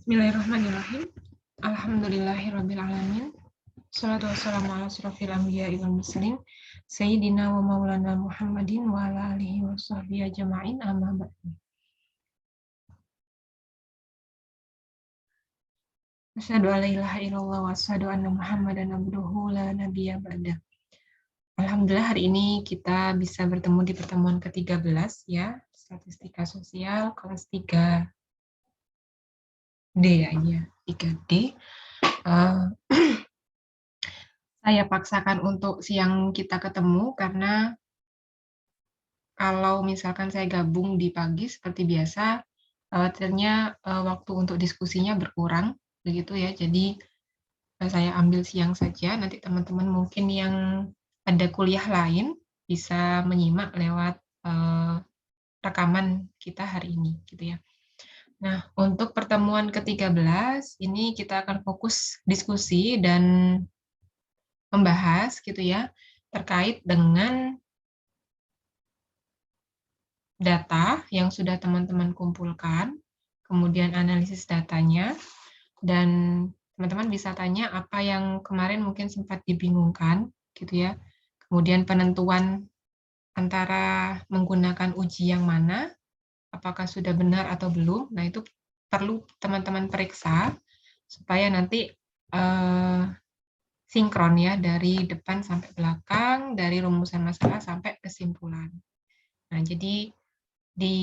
Bismillahirrahmanirrahim. Alhamdulillahirrabbilalamin. Salatu wassalamu ala asyrafil anbiya'i wal mursalin sayyidina wa maulana Muhammadin wa ala alihi wa sahbihi ajma'in, amma ba'du. Asyhadu an la ilaha illallah wa asyhadu anna Muhammadan abduhu la nabiyya ba'da. Alhamdulillah hari ini kita bisa bertemu di pertemuan ke-13 ya, statistika sosial kelas 3D ya, 3D. Saya paksakan untuk siang kita ketemu karena kalau misalkan saya gabung di pagi seperti biasa, khawatirnya waktu untuk diskusinya berkurang, begitu ya. Jadi saya ambil siang saja, nanti teman-teman mungkin yang ada kuliah lain bisa menyimak lewat rekaman kita hari ini, gitu ya. Nah, untuk pertemuan ke-13, ini kita akan fokus diskusi dan membahas, gitu ya, terkait dengan data yang sudah teman-teman kumpulkan, kemudian analisis datanya, dan teman-teman bisa tanya apa yang kemarin mungkin sempat dibingungkan, gitu ya. Kemudian penentuan antara menggunakan uji yang mana, apakah sudah benar atau belum, nah itu perlu teman-teman periksa, supaya nanti sinkron ya, dari depan sampai belakang, dari rumusan masalah sampai kesimpulan. Nah, jadi di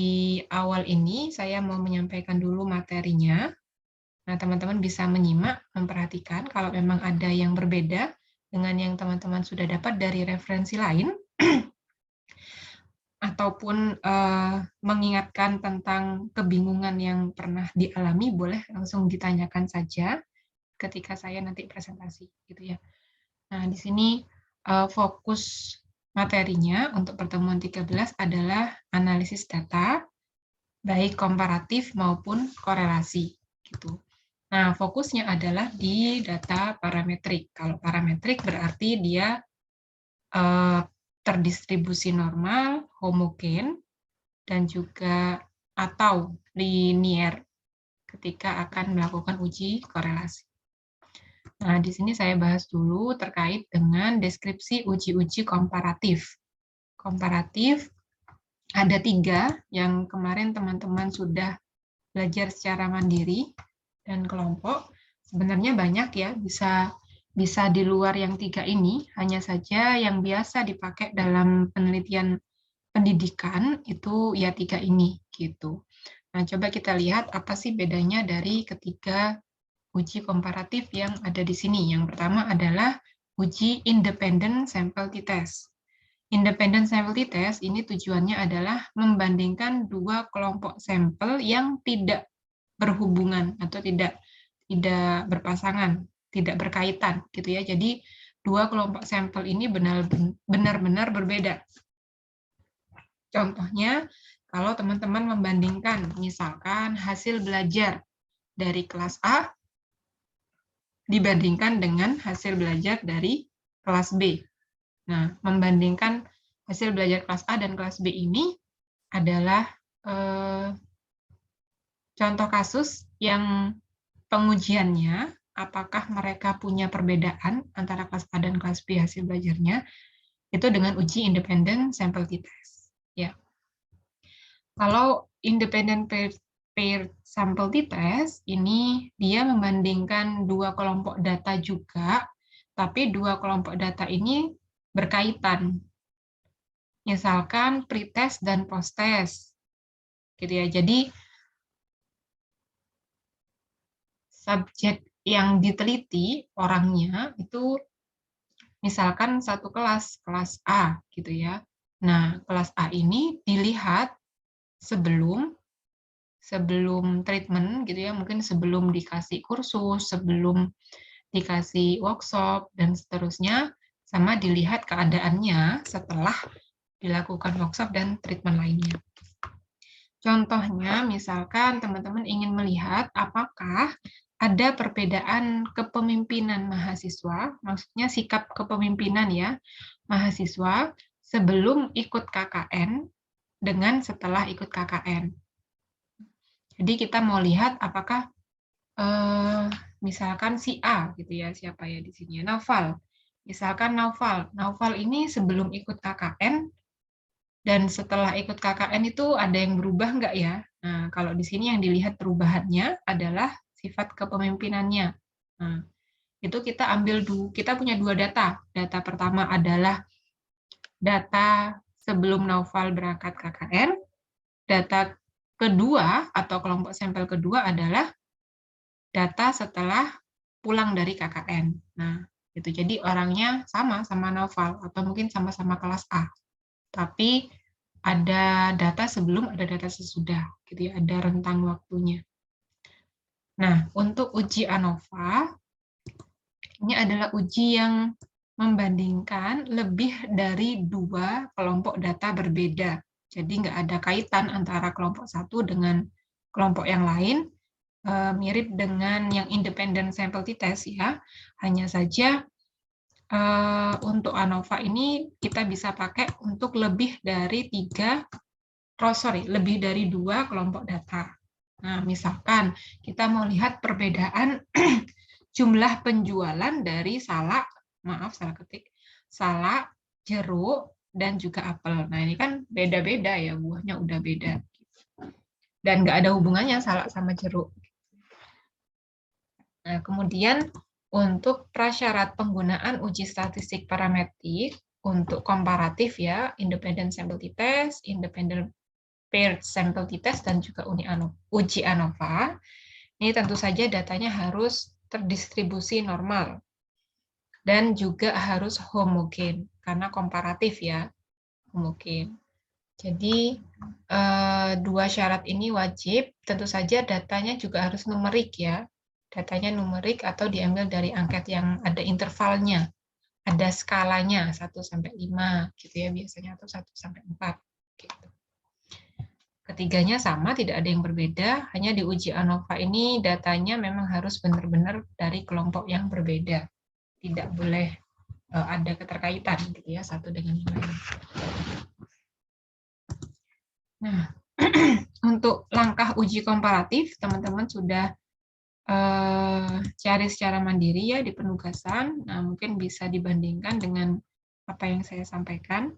awal ini saya mau menyampaikan dulu materinya. Nah, teman-teman bisa menyimak, memperhatikan kalau memang ada yang berbeda dengan yang teman-teman sudah dapat dari referensi lain, ataupun mengingatkan tentang kebingungan yang pernah dialami, boleh langsung ditanyakan saja ketika saya nanti presentasi, gitu ya. Nah, di sini fokus materinya untuk pertemuan 13 adalah analisis data, baik komparatif maupun korelasi, gitu. Nah, fokusnya adalah di data parametrik. Kalau parametrik berarti dia terdistribusi normal, homogen, dan juga atau linier ketika akan melakukan uji korelasi. Nah, di sini saya bahas dulu terkait dengan deskripsi uji-uji komparatif. Komparatif ada 3 yang kemarin teman-teman sudah belajar secara mandiri dan kelompok. Sebenarnya banyak ya, bisa di luar yang 3 ini, hanya saja yang biasa dipakai dalam penelitian pendidikan itu ya 3 ini gitu. Nah, coba kita lihat apa sih bedanya dari ketiga uji komparatif yang ada di sini. Yang pertama adalah uji independent sample t-test. Independent sample t-test ini tujuannya adalah membandingkan 2 kelompok sampel yang tidak berhubungan atau tidak berpasangan, tidak berkaitan gitu ya. Jadi 2 kelompok sampel ini benar-benar berbeda. Contohnya, kalau teman-teman membandingkan misalkan hasil belajar dari kelas A dibandingkan dengan hasil belajar dari kelas B. Nah, membandingkan hasil belajar kelas A dan kelas B ini adalah contoh kasus yang pengujiannya, apakah mereka punya perbedaan antara kelas A dan kelas B hasil belajarnya, itu dengan uji independent sample t-test. Ya. Kalau independent paired sample t-test, ini dia membandingkan 2 kelompok data juga, tapi 2 kelompok data ini berkaitan. Misalkan pretest dan posttest. Gitu ya. Jadi subjek yang diteliti orangnya itu misalkan satu kelas A gitu ya. Nah, kelas A ini dilihat sebelum treatment gitu ya, mungkin sebelum dikasih kursus, sebelum dikasih workshop dan seterusnya, sama dilihat keadaannya setelah dilakukan workshop dan treatment lainnya. Contohnya, misalkan teman-teman ingin melihat apakah ada perbedaan kepemimpinan mahasiswa, maksudnya sikap kepemimpinan ya, mahasiswa sebelum ikut KKN dengan setelah ikut KKN. Jadi kita mau lihat apakah misalkan si A gitu ya, siapa ya di sini ya, Naufal. Misalkan Naufal. Naufal ini sebelum ikut KKN dan setelah ikut KKN itu ada yang berubah nggak ya? Nah, kalau di sini yang dilihat perubahannya adalah sifat kepemimpinannya. Nah, itu kita ambil kita punya dua data. Data pertama adalah data sebelum Naufal berangkat KKN. Data kedua atau kelompok sampel kedua adalah data setelah pulang dari KKN. Nah, itu jadi orangnya sama Naufal atau mungkin sama-sama kelas A. Tapi ada data sebelum, ada data sesudah, gitu ya, ada rentang waktunya. Nah, untuk uji ANOVA, ini adalah uji yang membandingkan lebih dari dua kelompok data berbeda. Jadi nggak ada kaitan antara kelompok satu dengan kelompok yang lain, mirip dengan yang independent sample t-test ya. Hanya saja untuk ANOVA ini kita bisa pakai untuk lebih dari lebih dari dua kelompok data. Nah, misalkan kita mau lihat perbedaan jumlah penjualan dari salak, salak, jeruk, dan juga apel. Nah, ini kan beda-beda ya, buahnya udah beda. Dan nggak ada hubungannya salak sama jeruk. Nah, kemudian untuk prasyarat penggunaan uji statistik parametrik untuk komparatif ya, independent sample t-test, independent paired sample t-test, dan juga uji ANOVA, ini tentu saja datanya harus terdistribusi normal dan juga harus homogen, karena komparatif ya, homogen. Jadi, dua syarat ini wajib, tentu saja datanya juga harus numerik ya. Datanya numerik atau diambil dari angket yang ada intervalnya, ada skalanya 1-5 gitu ya biasanya, atau 1-4 gitu. Ketiganya sama, tidak ada yang berbeda, hanya di uji ANOVA ini datanya memang harus benar-benar dari kelompok yang berbeda. Tidak boleh ada keterkaitan gitu ya satu dengan yang lain. Nah, untuk langkah uji komparatif, teman-teman sudah cari secara mandiri ya di penugasan. Nah, mungkin bisa dibandingkan dengan apa yang saya sampaikan.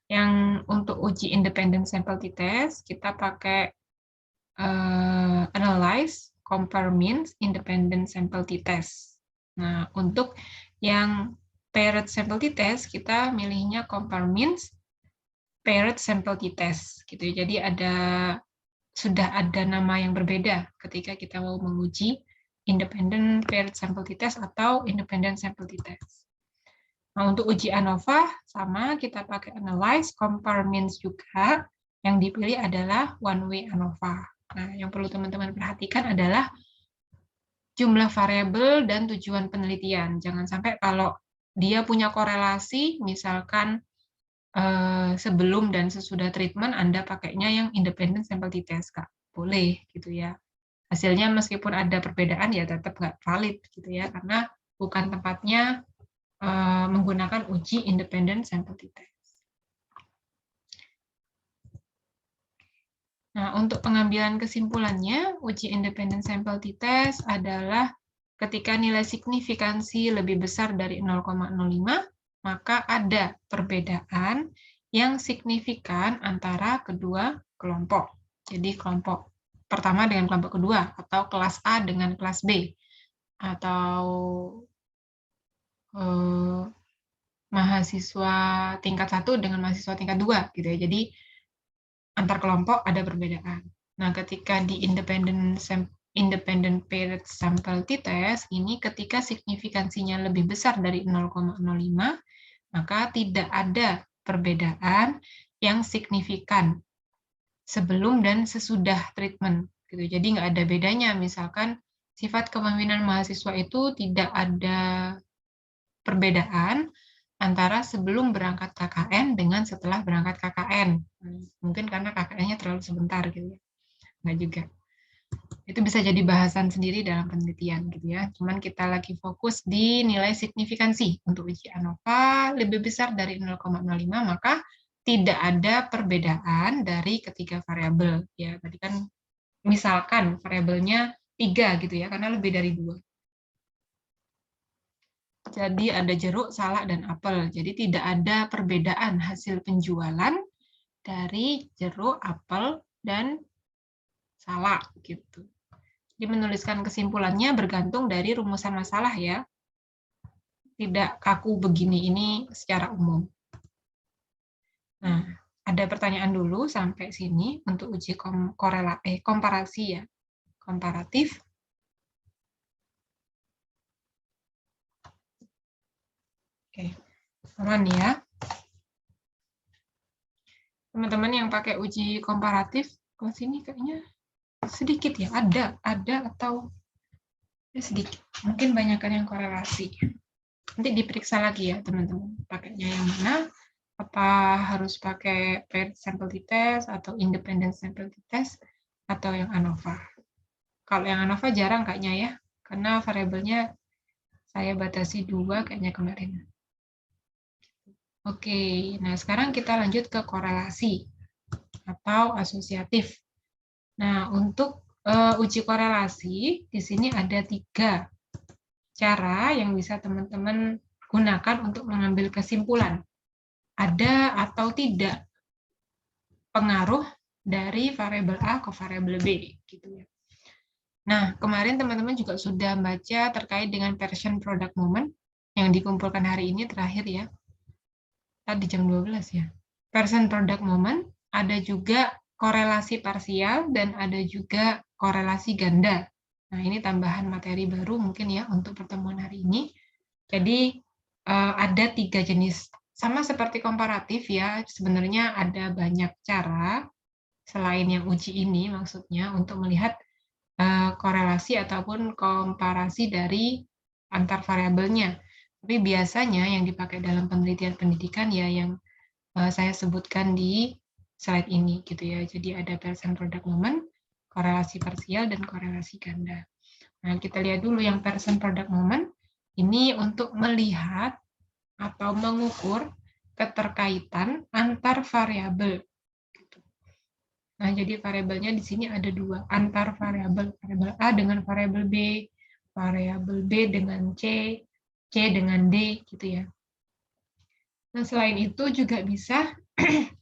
Yang untuk uji independent sample t-test, kita pakai analyze, compare means, independent sample t-test. Nah, untuk yang paired sample t-test, kita milihnya compare means, paired sample t-test gitu. Jadi sudah ada nama yang berbeda ketika kita mau menguji independent paired sample t-test atau independent sample t-test. Nah, untuk uji ANOVA sama, kita pakai analyze, compare means juga. Yang dipilih adalah one way ANOVA. Nah, yang perlu teman-teman perhatikan adalah jumlah variabel dan tujuan penelitian. Jangan sampai kalau dia punya korelasi, misalkan sebelum dan sesudah treatment Anda pakainya yang independent sample t-test, Kak. Boleh gitu ya. Hasilnya meskipun ada perbedaan ya tetap nggak valid gitu ya, karena bukan tempatnya menggunakan uji independent sample t-test. Nah, untuk pengambilan kesimpulannya, uji independent sample t-test adalah ketika nilai signifikansi lebih besar dari 0,05, maka ada perbedaan yang signifikan antara kedua kelompok. Jadi kelompok pertama dengan kelompok kedua, atau kelas A dengan kelas B, atau mahasiswa tingkat 1 dengan mahasiswa tingkat 2, gitu ya. Jadi antar kelompok ada perbedaan. Nah, ketika di independent paired sample t-test, ini ketika signifikansinya lebih besar dari 0,05, maka tidak ada perbedaan yang signifikan sebelum dan sesudah treatment. Gitu. Jadi nggak ada bedanya, misalkan sifat kepemimpinan mahasiswa itu tidak ada perbedaan antara sebelum berangkat KKN dengan setelah berangkat KKN. Mungkin karena KKN-nya terlalu sebentar gitu ya. Nggak juga. Itu bisa jadi bahasan sendiri dalam penelitian gitu ya. Cuman kita lagi fokus di nilai signifikansi. Untuk uji ANOVA lebih besar dari 0,05, maka tidak ada perbedaan dari ketiga variabel. Ya, tadi kan misalkan variabelnya 3 gitu ya, karena lebih dari 2. Jadi ada jeruk, salak, dan apel. Jadi tidak ada perbedaan hasil penjualan dari jeruk, apel, dan salak gitu. Jadi menuliskan kesimpulannya bergantung dari rumusan masalah ya. Tidak kaku begini ini secara umum. Nah, ada pertanyaan dulu sampai sini untuk uji komparasi ya. Komparatif. Oke, aman ya. Teman-teman yang pakai uji komparatif, ke sini kayaknya sedikit ya, ada atau ya sedikit. Mungkin banyakkan yang korelasi. Nanti diperiksa lagi ya, teman-teman. Pakainya yang mana? Apa harus pakai paired sample t-test atau independent sample t-test atau yang ANOVA? Kalau yang ANOVA jarang kayaknya ya, karena variabelnya saya batasi 2 kayaknya kemarin. Oke, nah sekarang kita lanjut ke korelasi atau asosiatif. Nah, untuk uji korelasi, di sini ada 3 cara yang bisa teman-teman gunakan untuk mengambil kesimpulan. Ada atau tidak pengaruh dari variabel A ke variabel B. Gitu ya. Nah, kemarin teman-teman juga sudah baca terkait dengan version product moment yang dikumpulkan hari ini terakhir ya. Tadi jam 12 ya. Version product moment, ada juga korelasi parsial, dan ada juga korelasi ganda. Nah, ini tambahan materi baru mungkin ya untuk pertemuan hari ini. Jadi, ada 3 jenis. Sama seperti komparatif ya, sebenarnya ada banyak cara, selain yang uji ini maksudnya, untuk melihat korelasi ataupun komparasi dari antar variabelnya. Tapi biasanya yang dipakai dalam penelitian pendidikan ya yang saya sebutkan di slide ini gitu ya. Jadi ada percent product moment, korelasi parsial, dan korelasi ganda. Nah, kita lihat dulu yang percent product moment. Ini untuk melihat atau mengukur keterkaitan antar variabel. Nah, jadi variabelnya di sini ada 2, antar variabel, variabel A dengan variabel B dengan C dengan D, gitu ya. Nah, selain itu juga bisa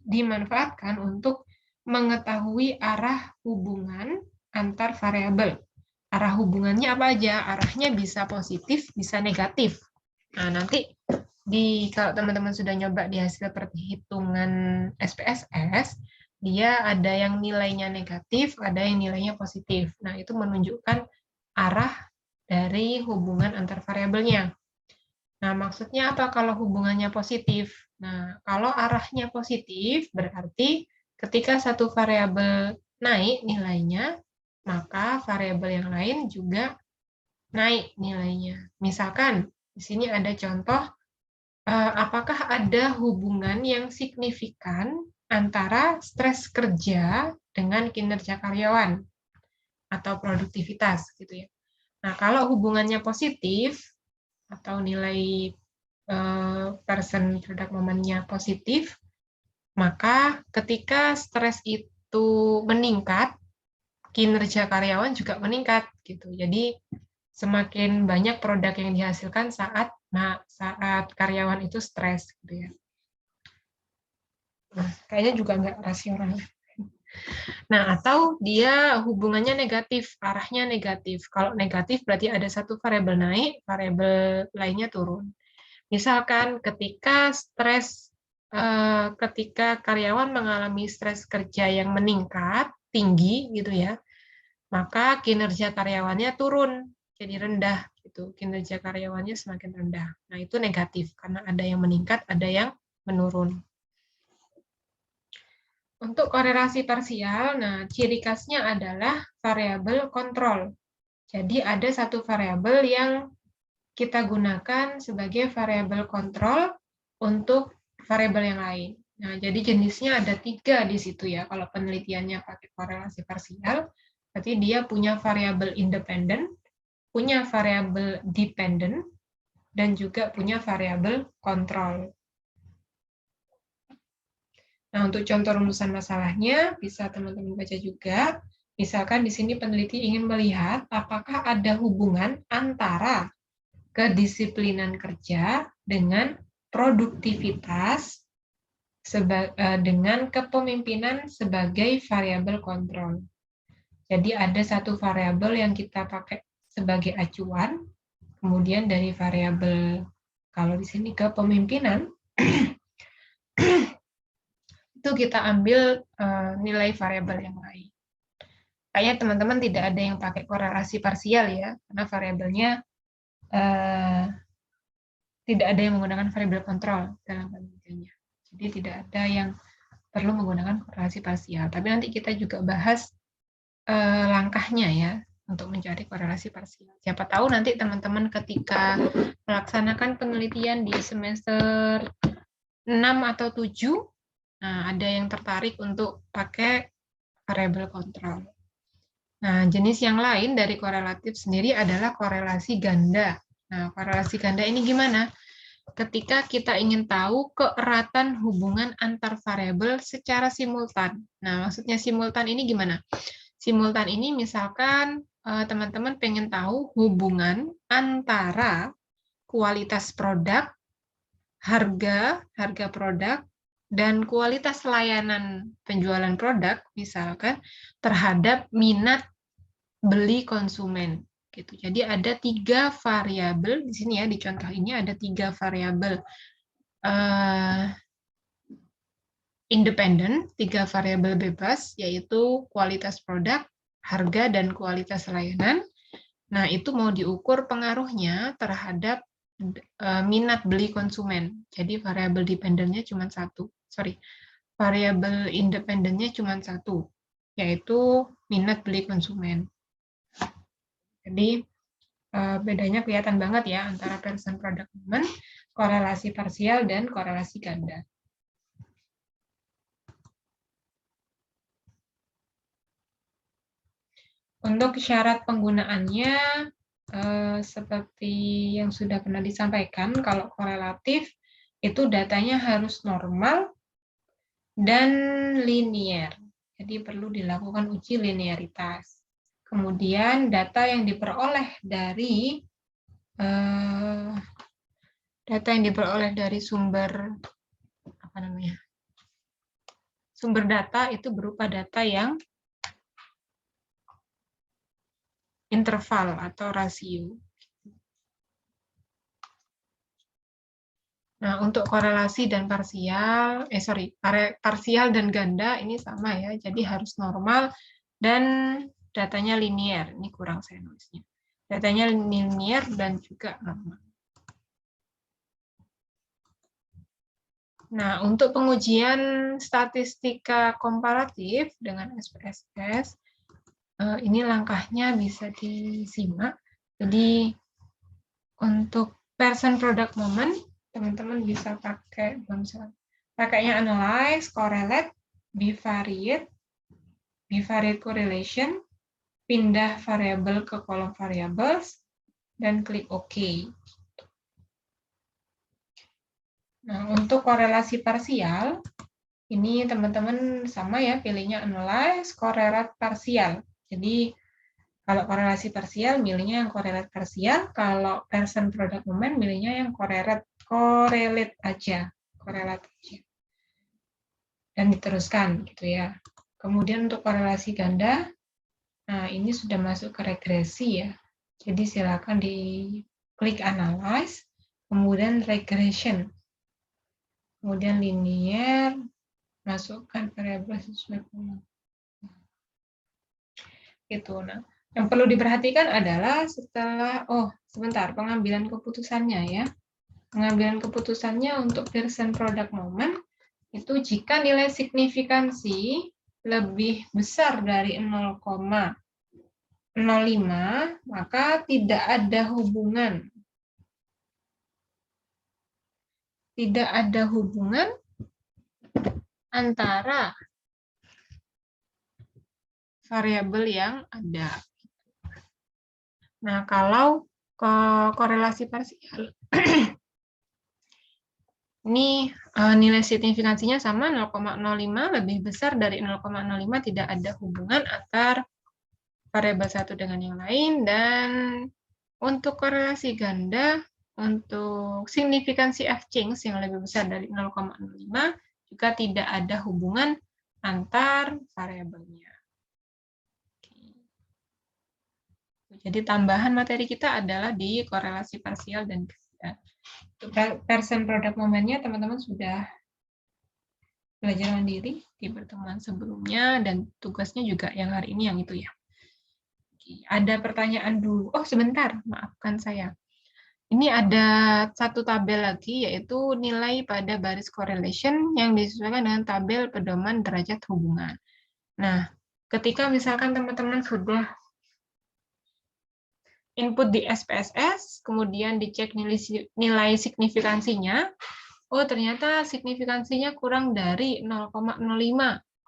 dimanfaatkan untuk mengetahui arah hubungan antar variabel. Arah hubungannya apa aja? Arahnya bisa positif, bisa negatif. Nah, nanti kalau teman-teman sudah nyoba di hasil perhitungan SPSS, dia ada yang nilainya negatif, ada yang nilainya positif. Nah, itu menunjukkan arah dari hubungan antar variabelnya. Nah, maksudnya apa kalau hubungannya positif? Nah, kalau arahnya positif, berarti ketika satu variabel naik nilainya, maka variabel yang lain juga naik nilainya. Misalkan, di sini ada contoh, apakah ada hubungan yang signifikan antara stres kerja dengan kinerja karyawan atau produktivitas, gitu ya. Nah, kalau hubungannya positif, atau nilai percent product moment-nya positif, maka ketika stres itu meningkat, kinerja karyawan juga meningkat gitu. Jadi semakin banyak produk yang dihasilkan saat karyawan itu stres gitu ya. Nah, kayaknya juga nggak rasional. Nah, atau dia hubungannya negatif, arahnya negatif. Kalau negatif berarti ada satu variabel naik, variabel lainnya turun. Misalkan ketika ketika karyawan mengalami stres kerja yang meningkat, tinggi gitu ya, maka kinerja karyawannya turun, jadi rendah gitu. Kinerja karyawannya semakin rendah. Nah, itu negatif karena ada yang meningkat, ada yang menurun. Untuk korelasi parsial, nah ciri khasnya adalah variabel kontrol. Jadi ada satu variabel yang kita gunakan sebagai variabel kontrol untuk variabel yang lain. Nah, jadi jenisnya ada 3 di situ ya. Kalau penelitiannya pakai korelasi parsial, berarti dia punya variabel independen, punya variabel dependent, dan juga punya variabel kontrol. Nah, untuk contoh rumusan masalahnya, bisa teman-teman baca juga. Misalkan di sini peneliti ingin melihat apakah ada hubungan antara kedisiplinan kerja dengan produktivitas dengan kepemimpinan sebagai variabel kontrol. Jadi ada satu variabel yang kita pakai sebagai acuan, kemudian dari variabel kalau di sini kepemimpinan itu kita ambil nilai variabel yang lain. Kayaknya teman-teman tidak ada yang pakai korelasi parsial ya, karena variabelnya tidak ada yang menggunakan variabel kontrol dalam penelitiannya. Jadi tidak ada yang perlu menggunakan korelasi parsial. Tapi nanti kita juga bahas langkahnya ya untuk mencari korelasi parsial. Siapa tahu nanti teman-teman ketika melaksanakan penelitian di semester 6 atau 7, nah ada yang tertarik untuk pakai variabel kontrol. Nah, jenis yang lain dari korelatif sendiri adalah korelasi ganda. Nah, korelasi ganda ini gimana? Ketika kita ingin tahu keeratan hubungan antar variabel secara simultan. Nah, maksudnya simultan ini gimana? Simultan ini misalkan teman-teman pengen tahu hubungan antara kualitas produk, harga produk, dan kualitas layanan penjualan produk, misalkan, terhadap minat beli konsumen. Gitu. Jadi ada 3 variabel, di sini ya, di contoh ini ada 3 variabel independen, 3 variabel bebas, yaitu kualitas produk, harga, dan kualitas layanan. Nah, itu mau diukur pengaruhnya terhadap minat beli konsumen. Jadi variabel dependennya cuma satu. Variabel independennya cuma satu, yaitu minat beli konsumen. Jadi bedanya kelihatan banget ya antara person product moment, korelasi parsial, dan korelasi ganda. Untuk syarat penggunaannya, seperti yang sudah pernah disampaikan, kalau korelatif itu datanya harus normal dan linier. Jadi perlu dilakukan uji linearitas. Kemudian data yang diperoleh dari sumber data itu berupa data yang interval atau rasio. Nah, untuk korelasi dan parsial dan ganda ini sama ya, jadi harus normal dan datanya linier. Ini kurang saya nulisnya. Datanya linier dan juga normal. Nah, untuk pengujian statistika komparatif dengan SPSS, ini langkahnya bisa disimak. Jadi, untuk person product moment, teman-teman bisa pakainya analyze, correlate, bivariate correlation, pindah variabel ke kolom variables, dan klik OK. Nah, untuk korelasi parsial, ini teman-teman sama ya, pilihnya analyze, correlate parsial. Jadi, kalau korelasi parsial, milihnya yang correlate parsial. Kalau person product moment, milihnya yang correlate aja. Dan diteruskan, gitu ya. Kemudian untuk korelasi ganda, nah ini sudah masuk ke regresi ya. Jadi silakan diklik analyze, kemudian regression. Kemudian linear, masukkan variabel sesuai pola. Gitu. Nah, yang perlu diperhatikan adalah pengambilan keputusannya ya. Pengambilan keputusannya untuk person product moment itu jika nilai signifikansi lebih besar dari 0,05, maka tidak ada hubungan. Tidak ada hubungan antara variabel yang ada. Nah, kalau korelasi parsial, ini nilai signifikansinya sama 0,05 lebih besar dari 0,05, tidak ada hubungan antar variabel satu dengan yang lain, dan untuk korelasi ganda, untuk signifikansi F-change yang lebih besar dari 0,05 juga tidak ada hubungan antar variabelnya. Jadi tambahan materi kita adalah di korelasi parsial dan persen produk momennya teman-teman sudah belajar mandiri di pertemuan sebelumnya, dan tugasnya juga yang hari ini yang itu ya. Ada pertanyaan dulu. Oh, sebentar, maafkan saya. Ini ada satu tabel lagi, yaitu nilai pada baris correlation yang disesuaikan dengan tabel pedoman derajat hubungan. Nah, ketika misalkan teman-teman sudah input di SPSS, kemudian dicek nilai signifikansinya, oh ternyata signifikansinya kurang dari 0,05.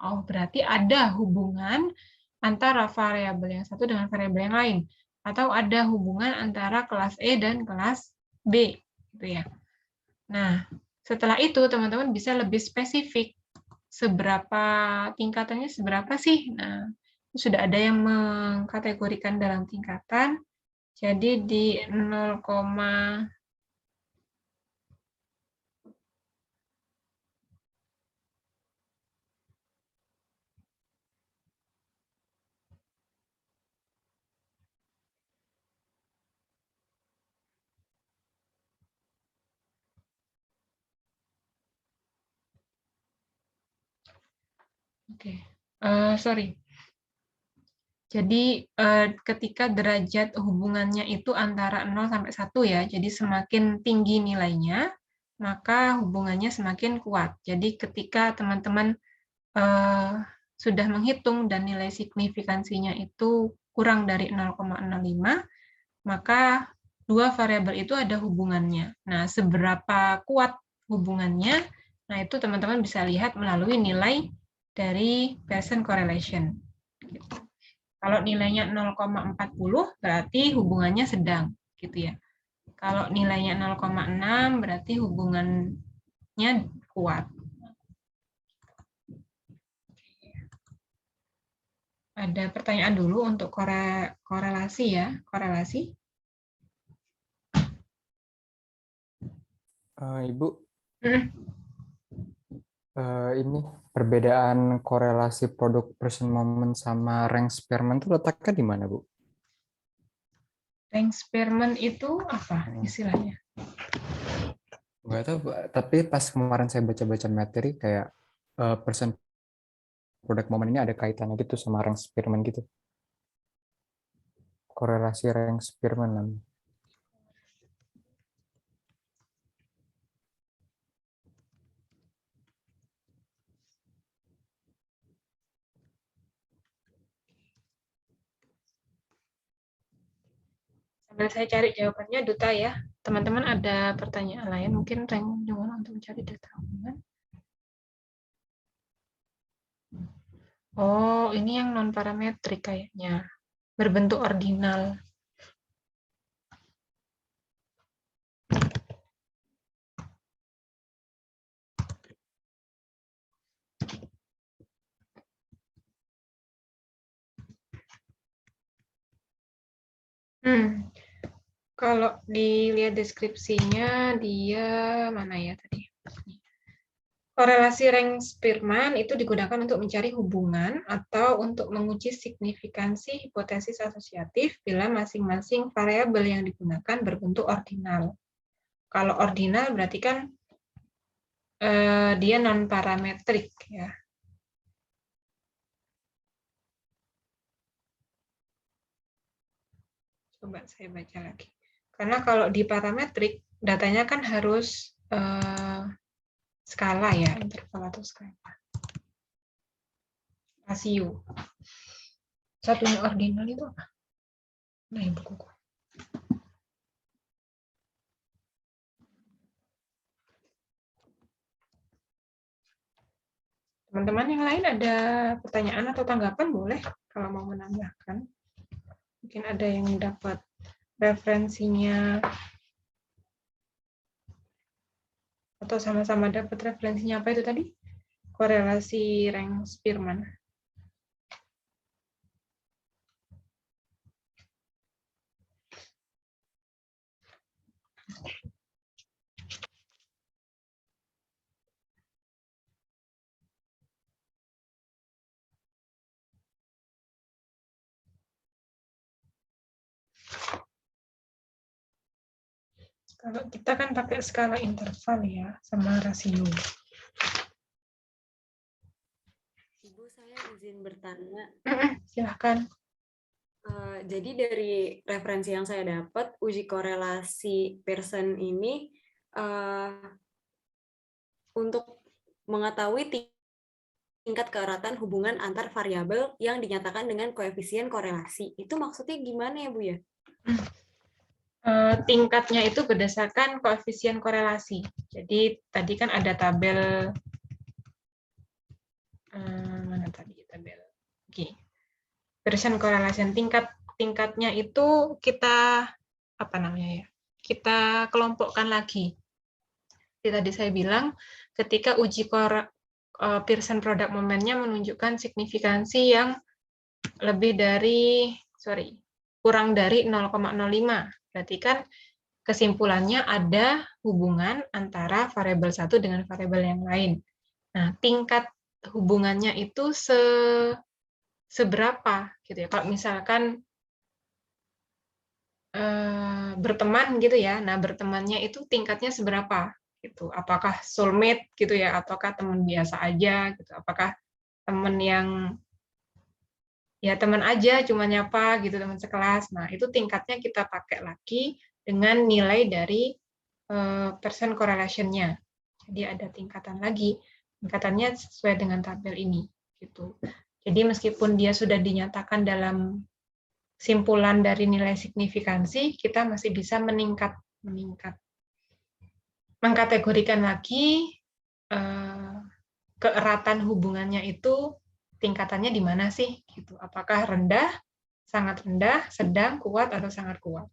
Oh, berarti ada hubungan antara variabel yang satu dengan variabel yang lain. Atau ada hubungan antara kelas E dan kelas B. Gitu ya. Nah, setelah itu teman-teman bisa lebih spesifik. Seberapa tingkatannya seberapa sih? Nah, sudah ada yang mengkategorikan dalam tingkatan. Jadi di 0, sorry. Jadi ketika derajat hubungannya itu antara 0 sampai 1 ya, jadi semakin tinggi nilainya, maka hubungannya semakin kuat. Jadi ketika teman-teman sudah menghitung dan nilai signifikansinya itu kurang dari 0,05, maka dua variabel itu ada hubungannya. Nah, seberapa kuat hubungannya, nah itu teman-teman bisa lihat melalui nilai dari Pearson correlation. Kalau nilainya 0,40 berarti hubungannya sedang, gitu ya. Kalau nilainya 0,6 berarti hubungannya kuat. Ada pertanyaan dulu untuk korelasi ya, korelasi. Ibu, ini perbedaan korelasi produk Pearson moment sama rank Spearman itu letaknya di mana, Bu? Rank Spearman itu apa istilahnya? Nggak tahu, tapi pas kemarin saya baca-baca materi kayak Pearson produk moment ini ada kaitannya gitu sama rank Spearman gitu. Korelasi rank Spearman namanya. Sambil saya cari jawabannya, Duta ya. Teman-teman ada pertanyaan lain, mungkin Raymond juga untuk mencari data hubungan. Oh, ini yang non-parametrik kayaknya. Berbentuk ordinal. Kalau dilihat deskripsinya, dia mana ya tadi? Korelasi rank Spearman itu digunakan untuk mencari hubungan atau untuk menguji signifikansi hipotesis asosiatif bila masing-masing variabel yang digunakan berbentuk ordinal. Kalau ordinal berarti kan dia non-parametrik ya. Coba saya baca lagi. Karena kalau di parametrik, datanya kan harus skala ya, interval atau skala. Rasio. Satunya ordinal itu apa? Nah, ya bukuku. Teman-teman yang lain ada pertanyaan atau tanggapan boleh kalau mau menambahkan. Mungkin ada yang dapat referensinya atau sama-sama dapat referensinya apa itu tadi? Korelasi rank Spearman. Kalau kita kan pakai skala interval ya, sama rasio. Ibu, saya izin bertanya. Silahkan. Jadi dari referensi yang saya dapat, uji korelasi Pearson ini untuk mengetahui tingkat keeratan hubungan antar variabel yang dinyatakan dengan koefisien korelasi. Itu maksudnya gimana ya, Bu ya? Tingkatnya itu berdasarkan koefisien korelasi. Jadi tadi kan ada tabel mana tadi tabel? Oke. Pearson correlation tingkatnya itu kita apa namanya ya? Kita kelompokkan lagi. Jadi tadi saya bilang ketika uji Pearson product momennya menunjukkan signifikansi yang kurang dari 0,05. Berarti kan kesimpulannya ada hubungan antara variabel satu dengan variabel yang lain. Nah, tingkat hubungannya itu seberapa gitu ya. Kalau misalkan berteman gitu ya. Nah, bertemannya itu tingkatnya seberapa gitu. Apakah soulmate gitu ya, ataukah teman biasa aja gitu. Apakah teman yang ya teman aja cuma nyapa gitu, teman sekelas. Nah, itu tingkatnya kita pakai lagi dengan nilai dari Pearson correlation-nya. Jadi ada tingkatan lagi. Tingkatannya sesuai dengan tabel ini gitu. Jadi meskipun dia sudah dinyatakan dalam simpulan dari nilai signifikansi, kita masih bisa mengkategorikan lagi keeratan hubungannya itu tingkatannya di mana sih gitu. Apakah rendah, sangat rendah, sedang, kuat, atau sangat kuat.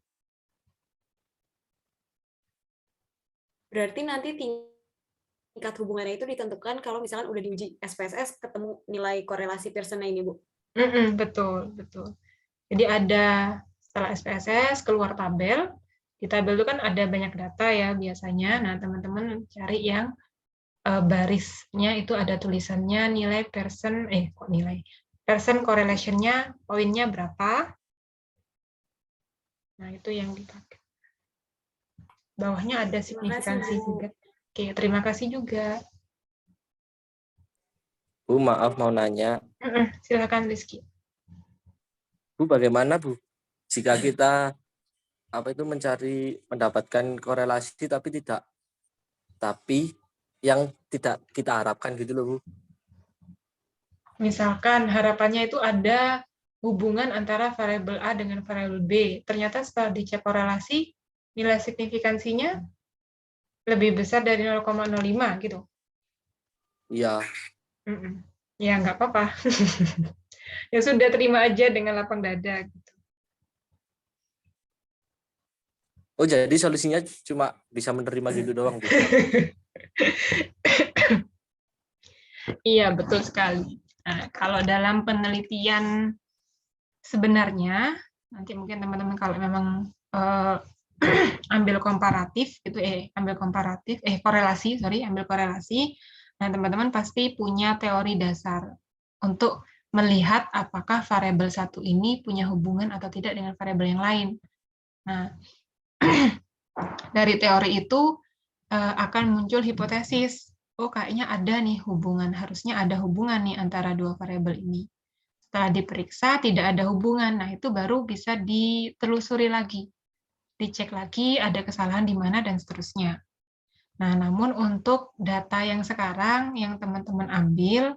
Berarti nanti tingkat hubungannya itu ditentukan kalau misalkan udah diuji SPSS ketemu nilai korelasi Pearson-nya ini, Bu. Betul, betul. Jadi ada setelah SPSS keluar tabel. Di tabel itu kan ada banyak data ya biasanya. Nah, teman-teman cari yang barisnya itu ada tulisannya nilai Pearson correlation-nya poinnya berapa. Nah, itu yang dipakai. Bawahnya ada signifikansi juga. Oke, terima kasih juga. Bu, maaf mau nanya. Silakan Rizky. Bu, bagaimana Bu jika kita mendapatkan korelasi tapi yang tidak kita harapkan gitu loh Bu. Misalkan harapannya itu ada hubungan antara variabel A dengan variabel B. Ternyata setelah dicek korelasi, nilai signifikansinya lebih besar dari 0,05 gitu. Iya. Ya, nggak apa-apa. Ya sudah, terima aja dengan lapang dada. Gitu. Oh, jadi solusinya cuma bisa menerima gitu doang Bu. Iya, betul sekali. Nah, kalau dalam penelitian sebenarnya, nanti mungkin teman-teman kalau memang ambil korelasi, nah teman-teman pasti punya teori dasar untuk melihat apakah variabel satu ini punya hubungan atau tidak dengan variabel yang lain. Nah, dari teori itu akan muncul hipotesis. Oh, kayaknya ada nih hubungan, harusnya ada hubungan nih antara dua variabel ini. Setelah diperiksa tidak ada hubungan, nah itu baru bisa ditelusuri lagi. Dicek lagi ada kesalahan di mana dan seterusnya. Nah, namun untuk data yang sekarang yang teman-teman ambil,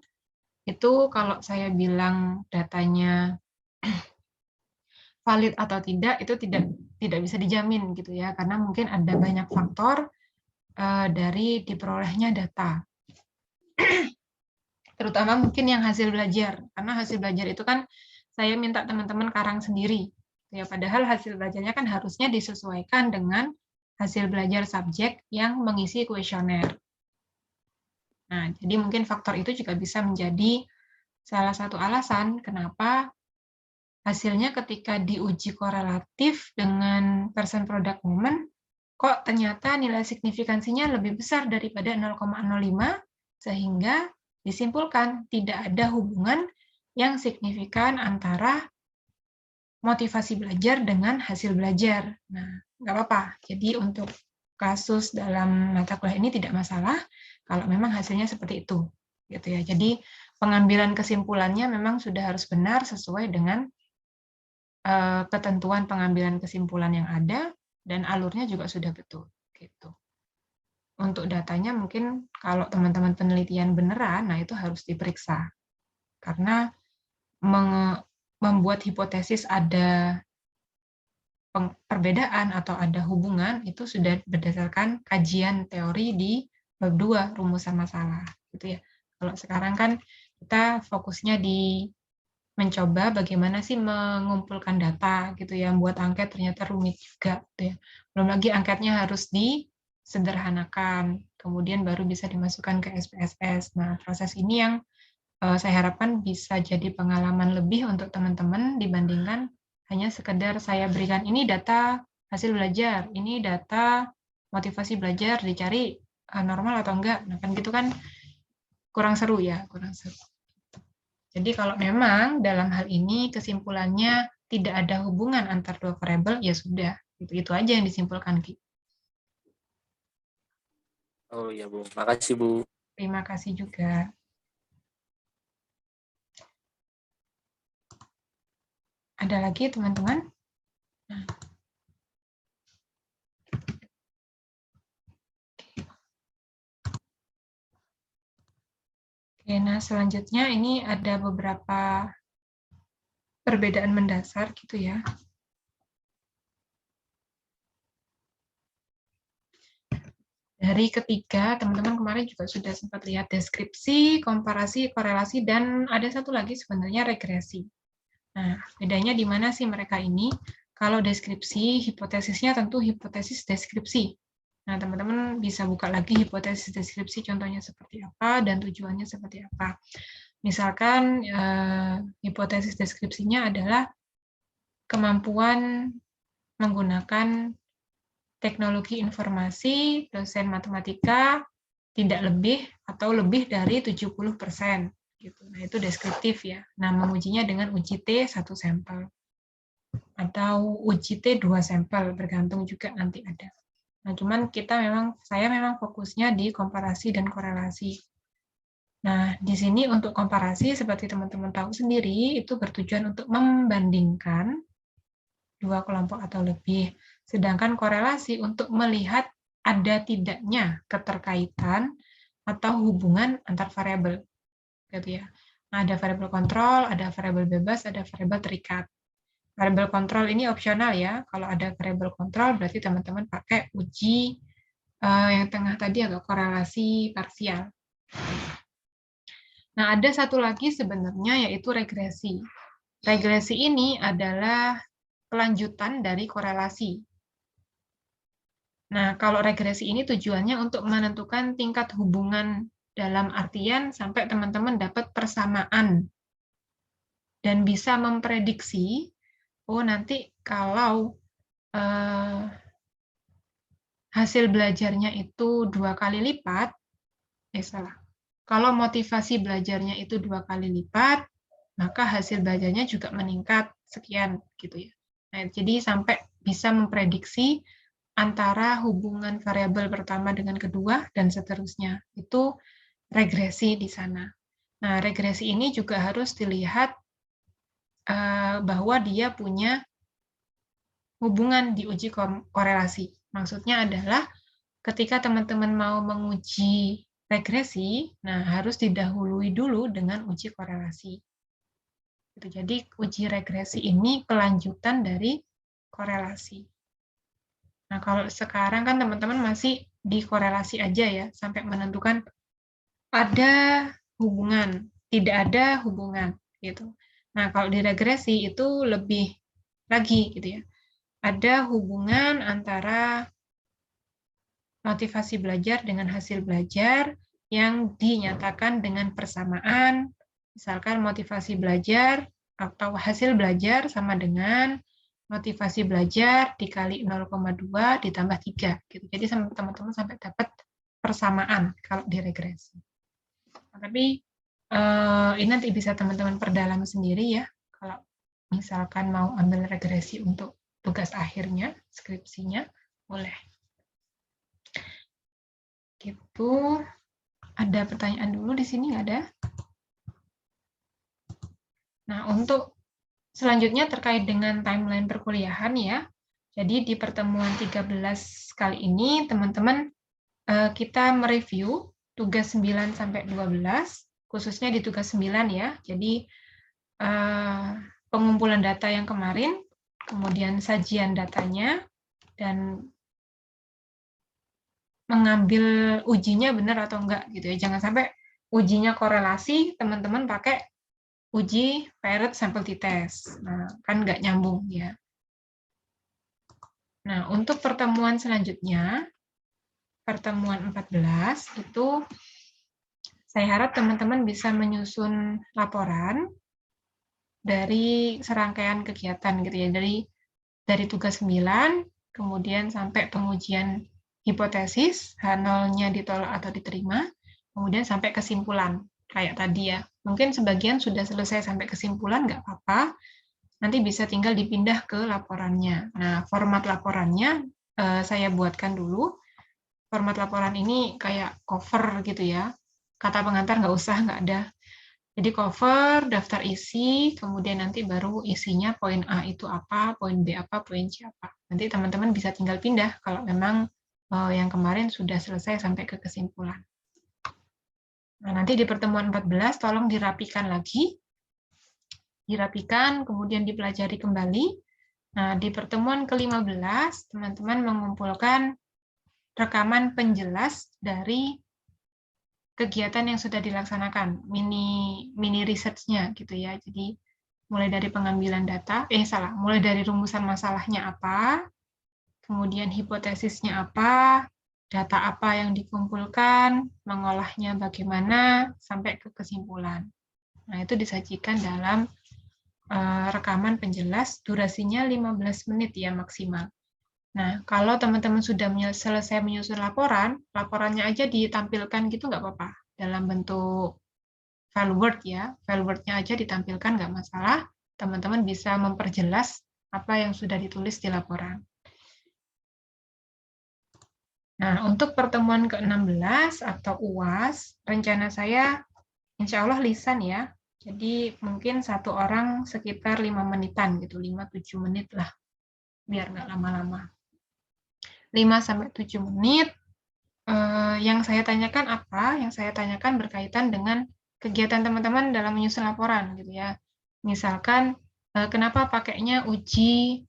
itu kalau saya bilang datanya valid atau tidak, itu tidak bisa dijamin gitu ya, karena mungkin ada banyak faktor dari diperolehnya data. Terutama mungkin yang hasil belajar, karena hasil belajar itu kan saya minta teman-teman karang sendiri. Ya, padahal hasil belajarnya kan harusnya disesuaikan dengan hasil belajar subjek yang mengisi kuesioner. Nah, jadi mungkin faktor itu juga bisa menjadi salah satu alasan kenapa hasilnya ketika diuji korelatif dengan Pearson product moment, kok ternyata nilai signifikansinya lebih besar daripada 0,05, sehingga disimpulkan tidak ada hubungan yang signifikan antara motivasi belajar dengan hasil belajar. Nah, nggak apa-apa. Jadi untuk kasus dalam mata kuliah ini tidak masalah kalau memang hasilnya seperti itu, gitu ya. Jadi pengambilan kesimpulannya memang sudah harus benar sesuai dengan ketentuan pengambilan kesimpulan yang ada dan alurnya juga sudah betul, gitu. Untuk datanya mungkin kalau teman-teman penelitian beneran, nah itu harus diperiksa karena membuat hipotesis ada perbedaan atau ada hubungan itu sudah berdasarkan kajian teori di bab 2 rumusan masalah gitu ya. Kalau sekarang kan kita fokusnya di mencoba bagaimana sih mengumpulkan data gitu ya, buat angket ternyata rumit juga gitu ya. Belum lagi angketnya harus disederhanakan, kemudian baru bisa dimasukkan ke SPSS. Nah, proses ini yang saya harapkan bisa jadi pengalaman lebih untuk teman-teman dibandingkan hanya sekedar saya berikan ini data hasil belajar, ini data motivasi belajar, dicari normal atau enggak. Nah, kan gitu kan kurang seru ya, kurang seru. Jadi kalau memang dalam hal ini kesimpulannya tidak ada hubungan antar dua variabel, ya sudah, itu aja yang disimpulkan, Ki. Oh iya Bu, makasih Bu. Terima kasih juga. Ada lagi teman-teman? Nah. Oke, nah selanjutnya ini ada beberapa perbedaan mendasar gitu ya. Dari ketiga, teman-teman kemarin juga sudah sempat lihat deskripsi, komparasi, korelasi, dan ada satu lagi sebenarnya regresi. Nah, bedanya di mana sih mereka ini? Kalau deskripsi, hipotesisnya tentu hipotesis deskripsi. Nah, teman-teman bisa buka lagi hipotesis deskripsi, contohnya seperti apa, dan tujuannya seperti apa. Misalkan, hipotesis deskripsinya adalah kemampuan menggunakan teknologi informasi, dosen matematika, tidak lebih atau lebih dari 70%. Gitu. Nah, itu deskriptif ya. Nah, mengujinya dengan uji T 1 sampel. Atau uji T 2 sampel, bergantung juga nanti ada. Nah, cuman saya memang fokusnya di komparasi dan korelasi. Nah, di sini untuk komparasi, seperti teman-teman tahu sendiri, itu bertujuan untuk membandingkan dua kelompok atau lebih. Sedangkan korelasi untuk melihat ada tidaknya keterkaitan atau hubungan antar variabel. Gitu ya. Nah, ada variabel kontrol, ada variabel bebas, ada variabel terikat. Variabel kontrol ini opsional ya. Kalau ada variabel kontrol berarti teman-teman pakai uji yang tengah tadi agak korelasi parsial. Nah, ada satu lagi sebenarnya yaitu regresi. Regresi ini adalah kelanjutan dari korelasi. Nah, kalau regresi ini tujuannya untuk menentukan tingkat hubungan dalam artian sampai teman-teman dapat persamaan dan bisa memprediksi, oh nanti kalau hasil belajarnya itu 2 kali lipat, kalau motivasi belajarnya itu 2 kali lipat, maka hasil belajarnya juga meningkat sekian gitu ya. Nah, jadi sampai bisa memprediksi antara hubungan variabel pertama dengan kedua dan seterusnya. Itu regresi di sana. Nah, regresi ini juga harus dilihat bahwa dia punya hubungan di uji korelasi. Maksudnya adalah ketika teman-teman mau menguji regresi, nah harus didahului dulu dengan uji korelasi. Jadi uji regresi ini kelanjutan dari korelasi. Nah, kalau sekarang kan teman-teman masih di korelasi aja ya, sampai menentukan ada hubungan, tidak ada hubungan gitu. Nah, kalau di regresi itu lebih lagi gitu ya. Ada hubungan antara motivasi belajar dengan hasil belajar yang dinyatakan dengan persamaan, misalkan motivasi belajar atau hasil belajar sama dengan motivasi belajar dikali 0,2 ditambah 3. Gitu. Jadi teman-teman sampai dapat persamaan kalau di regresi. Nah, tapi ini nanti bisa teman-teman perdalam sendiri ya, kalau misalkan mau ambil regresi untuk tugas akhirnya, skripsinya, boleh. Gitu. Ada pertanyaan dulu di sini, nggak ada? Nah, untuk selanjutnya terkait dengan timeline perkuliahan ya. Jadi di pertemuan 13 kali ini, teman-teman, kita mereview tugas 9 sampai 12, khususnya di tugas 9 ya. Jadi pengumpulan data yang kemarin, kemudian sajian datanya, dan mengambil ujinya benar atau enggak gitu ya. Jangan sampai ujinya korelasi, teman-teman pakai uji paired sampel t-test. Nah, kan nggak nyambung ya. Nah, untuk pertemuan selanjutnya, pertemuan 14, itu saya harap teman-teman bisa menyusun laporan dari serangkaian kegiatan gitu ya. Dari tugas 9, kemudian sampai pengujian hipotesis, H0-nya ditolak atau diterima, kemudian sampai kesimpulan, kayak tadi ya. Mungkin sebagian sudah selesai sampai kesimpulan, nggak apa-apa, nanti bisa tinggal dipindah ke laporannya. Nah, format laporannya saya buatkan dulu. Format laporan ini kayak cover gitu ya. Kata pengantar nggak usah, nggak ada. Jadi cover, daftar isi, kemudian nanti baru isinya poin A itu apa, poin B apa, poin C apa. Nanti teman-teman bisa tinggal pindah kalau memang yang kemarin sudah selesai sampai ke kesimpulan. Nah, nanti di pertemuan 14 tolong dirapikan lagi. Dirapikan, kemudian dipelajari kembali. Nah, di pertemuan ke-15, teman-teman mengumpulkan rekaman penjelas dari kegiatan yang sudah dilaksanakan, mini research-nya gitu ya. Jadi mulai dari pengambilan data, mulai dari rumusan masalahnya apa, kemudian hipotesisnya apa, data apa yang dikumpulkan, mengolahnya bagaimana, sampai ke kesimpulan. Nah, itu disajikan dalam rekaman penjelas, durasinya 15 menit ya maksimal. Nah, kalau teman-teman sudah selesai menyusun laporan, laporannya aja ditampilkan gitu nggak apa-apa. Dalam bentuk file Word ya, file Word-nya aja ditampilkan nggak masalah. Teman-teman bisa memperjelas apa yang sudah ditulis di laporan. Nah, untuk pertemuan ke-16 atau UAS, rencana saya insya Allah lisan ya. Jadi mungkin satu orang sekitar 5 menitan gitu, 5-7 menit lah, biar nggak lama-lama. 5-7 menit. Yang saya tanyakan apa? Yang saya tanyakan berkaitan dengan kegiatan teman-teman dalam menyusun laporan gitu ya. Misalkan kenapa pakainya uji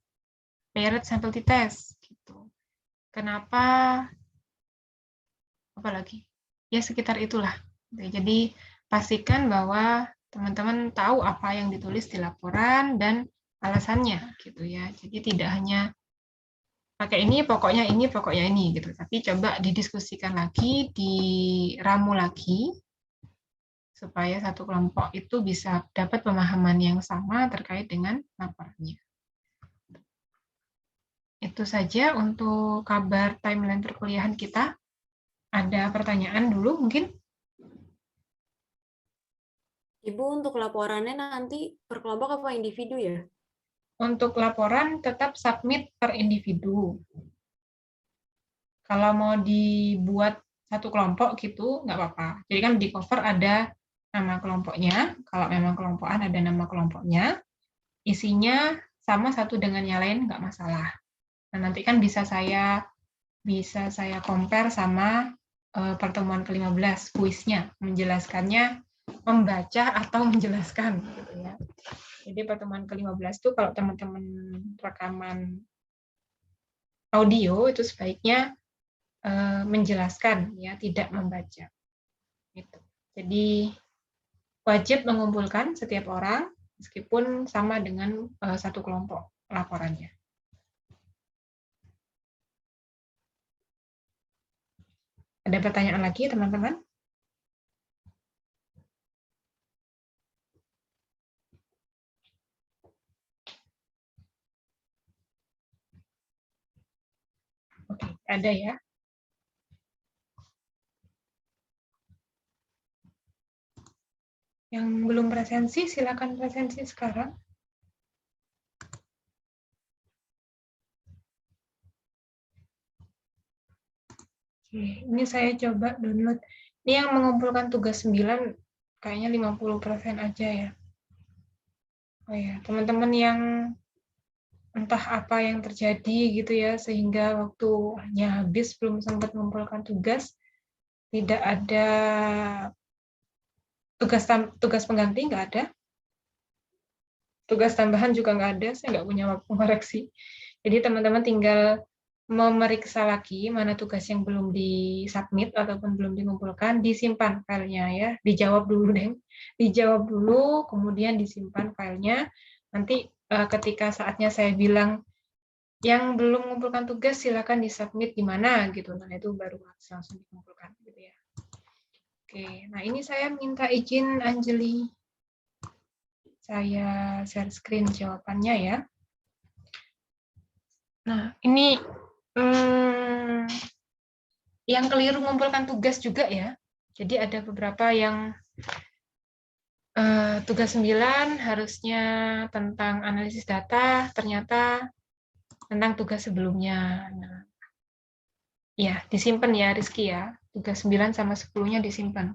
paired sampel t-test gitu. Kenapa apa lagi? Ya sekitar itulah. Jadi pastikan bahwa teman-teman tahu apa yang ditulis di laporan dan alasannya gitu ya. Jadi tidak hanya pakai ini, pokoknya ini gitu. Tapi coba didiskusikan lagi, diramu lagi supaya satu kelompok itu bisa dapat pemahaman yang sama terkait dengan laporannya. Itu saja untuk kabar timeline perkuliahan kita. Ada pertanyaan dulu mungkin? Ibu, untuk laporannya nanti per kelompok apa individu ya? Untuk laporan tetap submit per individu. Kalau mau dibuat satu kelompok gitu, nggak apa-apa. Jadi kan di cover ada nama kelompoknya, kalau memang kelompokan ada nama kelompoknya, isinya sama satu dengan yang lain, nggak masalah. Nah, nanti kan bisa saya compare sama pertemuan ke-15, kuisnya, menjelaskannya, membaca atau menjelaskan. Gitu ya. Jadi pertemuan ke-15 itu kalau teman-teman rekaman audio itu sebaiknya menjelaskan, ya tidak membaca. Gitu. Jadi wajib mengumpulkan setiap orang, meskipun sama dengan satu kelompok laporannya. Ada pertanyaan lagi, teman-teman? Oke, ada ya. Yang belum presensi, silakan presensi sekarang. Oke, ini saya coba download. Ini yang mengumpulkan tugas 9 kayaknya 50% aja ya. Oh ya, teman-teman yang entah apa yang terjadi gitu ya, sehingga waktunya habis belum sempat mengumpulkan tugas, tidak ada tugas pengganti, nggak ada. Tugas tambahan juga nggak ada, saya nggak punya waktu koreksi. Jadi teman-teman tinggal memeriksa lagi mana tugas yang belum disubmit ataupun belum dikumpulkan, disimpan filenya ya, dijawab dulu deh, dijawab dulu, kemudian disimpan filenya. Nanti ketika saatnya saya bilang yang belum mengumpulkan tugas silakan disubmit di mana gitu, nah itu baru harus langsung dikumpulkan gitu ya. Oke, nah ini saya minta izin Anjeli, saya share screen jawabannya ya. Nah ini yang keliru mengumpulkan tugas juga ya. Jadi ada beberapa yang tugas 9 harusnya tentang analisis data, ternyata tentang tugas sebelumnya. Nah, ya, disimpan ya Rizky ya. Tugas 9 sama 10-nya disimpan.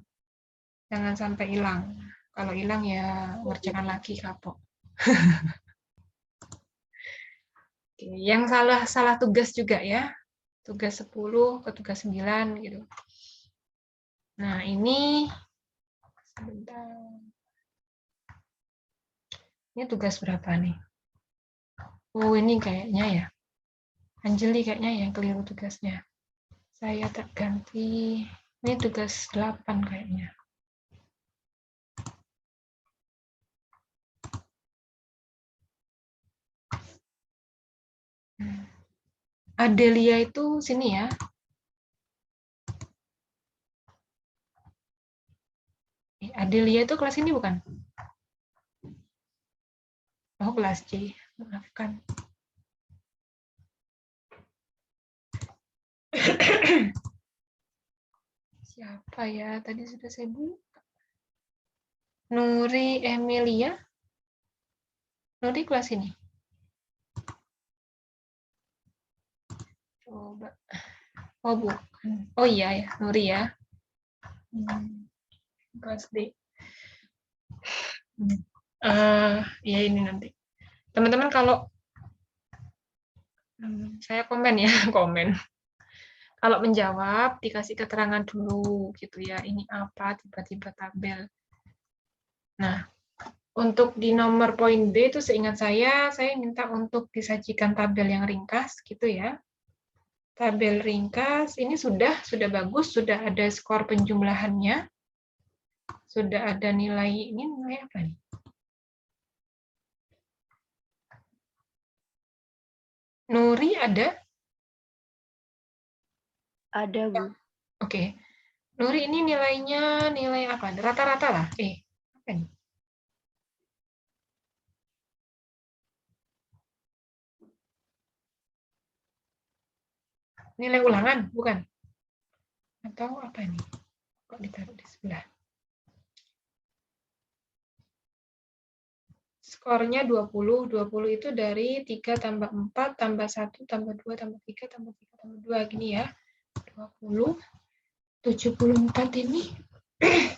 Jangan sampai hilang. Kalau hilang ya ngerjakan lagi kapok. Oke, yang salah tugas juga ya. Tugas 10 ke tugas 9 gitu. Nah, ini sebentar. Ini tugas berapa nih? Oh, ini kayaknya ya. Anjeli kayaknya yang keliru tugasnya. Saya tak ganti. Ini tugas 8 kayaknya. Adelia itu sini ya. Adelia itu kelas ini bukan? Oh, kelas C. Maafkan. Siapa ya? Tadi sudah saya buka. Nuri Emilia. Nuri kelas ini. Coba. Oh, bukan. Oh iya ya, Nuri ya. Kelas D. Ya ini nanti. Teman-teman kalau saya komen ya, komen. Kalau menjawab dikasih keterangan dulu gitu ya. Ini apa tiba-tiba tabel. Nah, untuk di nomor poin B itu seingat saya minta untuk disajikan tabel yang ringkas gitu ya. Tabel ringkas ini sudah bagus, sudah ada skor penjumlahannya. Sudah ada nilai, ini nilai apa nih? Nuri ada? Ada, Bu. Oke. Nuri ini nilainya nilai apa? Rata-rata lah. Apa nih? Nilai ulangan, bukan? Atau apa ini? Kok ditaruh di sebelah? Skornya 20. 20 itu dari 3 tambah 4 tambah 1 tambah 2 tambah 3 tambah 3 tambah 2. Gini ya. 20. 74 ini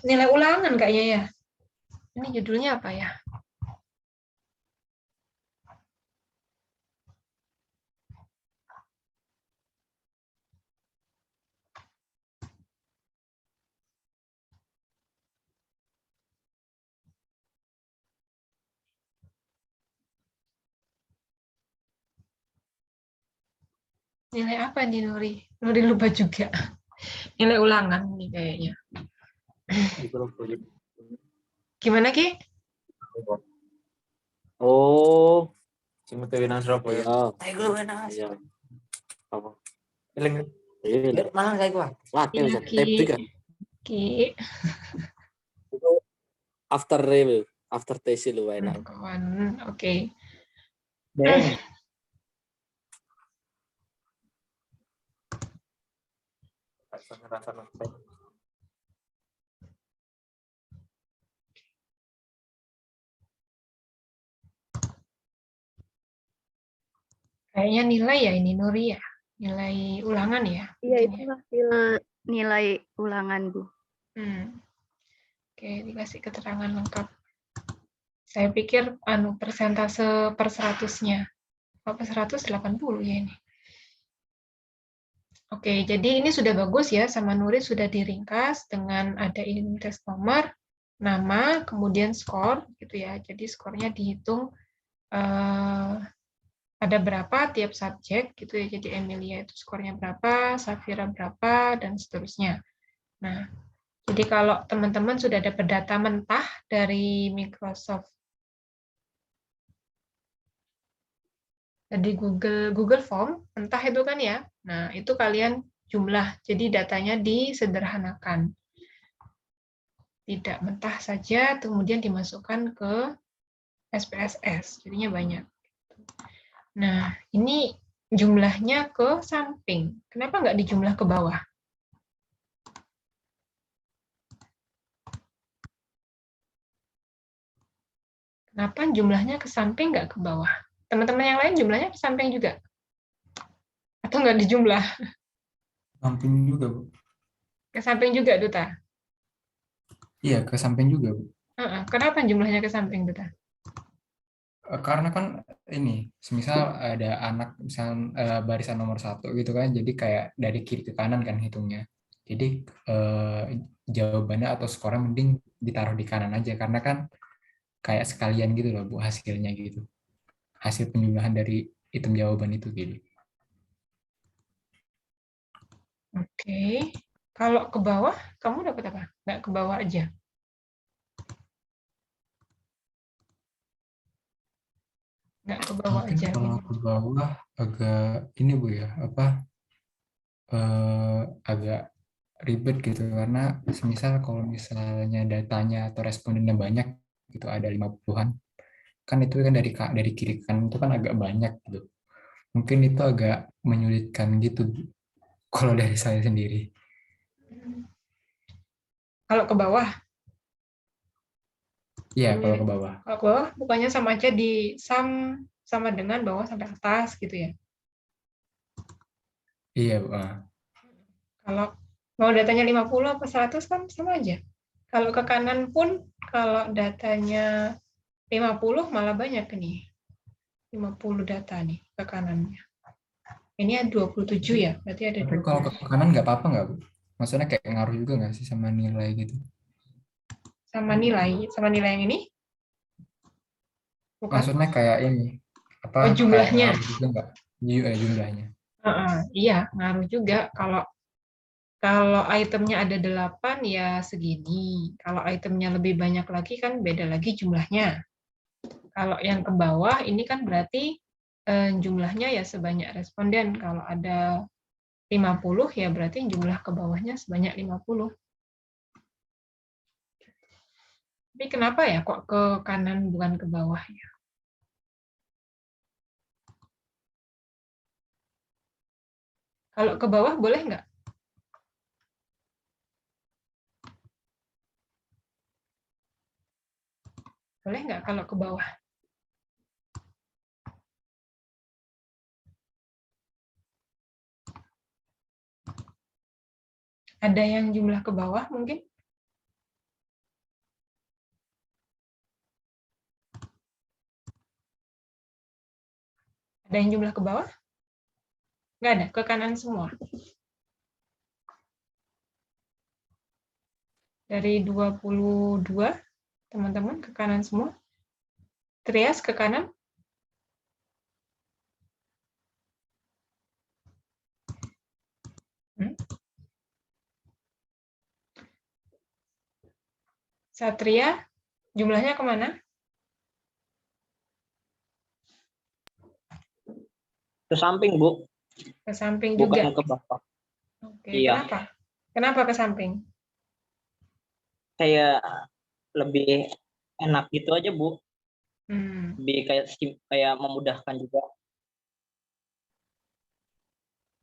nilai ulangan kayaknya ya. Ini judulnya apa ya? Nilai apa nih Nuri? Nuri lupa juga. Nilai ulangan nih kayaknya. Gimana Ki? Oh, sing metu nang Surabaya. Ayo enak. Iya. Apa? Eling. Iya. Mana kayak gua? Wah, Iya, Ki. kan. Ki. Itu after review, after tes lu enak. Kawan, oke. Kayaknya nilai ya ini Nuri ya. Nilai ulangan ya? Iya, mungkin ya? itulah nilai ulangan, Bu. Oke, dikasih keterangan lengkap. Saya pikir persentase per 100-nya. Apa 180 ya ini? Oke, jadi ini sudah bagus ya, sama Nuri sudah diringkas dengan ada identitas nomor, nama, kemudian skor, gitu ya. Jadi skornya dihitung ada berapa tiap subjek, gitu ya. Jadi Emilia itu skornya berapa, Safira berapa, dan seterusnya. Nah, jadi kalau teman-teman sudah dapat data mentah dari Microsoft, dari Google Form, mentah itu kan ya. Nah, itu kalian jumlah, jadi datanya disederhanakan. Tidak mentah saja, kemudian dimasukkan ke SPSS, jadinya banyak. Nah, ini jumlahnya ke samping. Kenapa nggak dijumlah ke bawah? Kenapa jumlahnya ke samping nggak ke bawah? Teman-teman yang lain jumlahnya ke samping juga? Atau nggak dijumlah? Samping juga, Bu. Ke samping juga, Duta? Iya, ke samping juga, Bu. Kenapa jumlahnya ke samping, Duta? Karena kan ini, semisal ada anak, misal barisan nomor 1 gitu kan, jadi kayak dari kiri ke kanan kan hitungnya. Jadi jawabannya atau skornya mending ditaruh di kanan aja, karena kan kayak sekalian gitu loh, Bu, hasilnya gitu. Hasil penjumlahan dari item jawaban itu gitu. Oke. Kalau ke bawah, kamu dapat apa? Nggak ke bawah aja? Nggak ke bawah Mungkin aja. kalau ke bawah agak ini, Bu, ya, agak ribet gitu, karena semisal kalau misalnya datanya atau respondennya banyak gitu, ada 50-an, kan itu kan dari kiri ke kanan itu kan agak banyak gitu. Mungkin itu agak menyulitkan gitu, Bu, kalau dari saya sendiri. Kalau ke bawah? Iya, kalau ke bawah. Kalau ke bawah, bukannya sama aja di sama dengan bawah sampai atas gitu ya? Iya, Bu. Kalau mau datanya 50 apa 100 kan sama aja. Kalau ke kanan pun, kalau datanya 50 malah banyak nih. 50 data nih ke kanannya. Ini ada 27 ya, berarti ada Tapi kalau ke 20. kanan nggak apa-apa nggak, Bu? Maksudnya kayak ngaruh juga nggak sih sama nilai gitu? Sama nilai yang ini? Bukan? Maksudnya kayak ini, Oh, kayak jumlahnya. ngaruh juga nggak? Jumlahnya. Iya, ngaruh juga. Kalau itemnya ada 8 ya segini. Kalau itemnya lebih banyak lagi kan beda lagi jumlahnya. Kalau yang ke bawah ini kan berarti jumlahnya ya sebanyak responden. Kalau ada 50 ya berarti jumlah ke bawahnya sebanyak 50. Tapi kenapa ya kok ke kanan bukan ke bawah ya? Kalau ke bawah boleh nggak? Boleh nggak kalau ke bawah? Ada yang jumlah ke bawah mungkin? Ada yang jumlah ke bawah? Nggak ada, ke kanan semua. Dari 22, teman-teman ke kanan semua. Trias ke kanan. Satria, jumlahnya kemana? Ke samping, Bu. Ke samping Bukan juga. ke bawah. Oke, Iya. kenapa? Kenapa ke samping? Kayak lebih enak gitu aja, Bu. Lebih kayak memudahkan juga.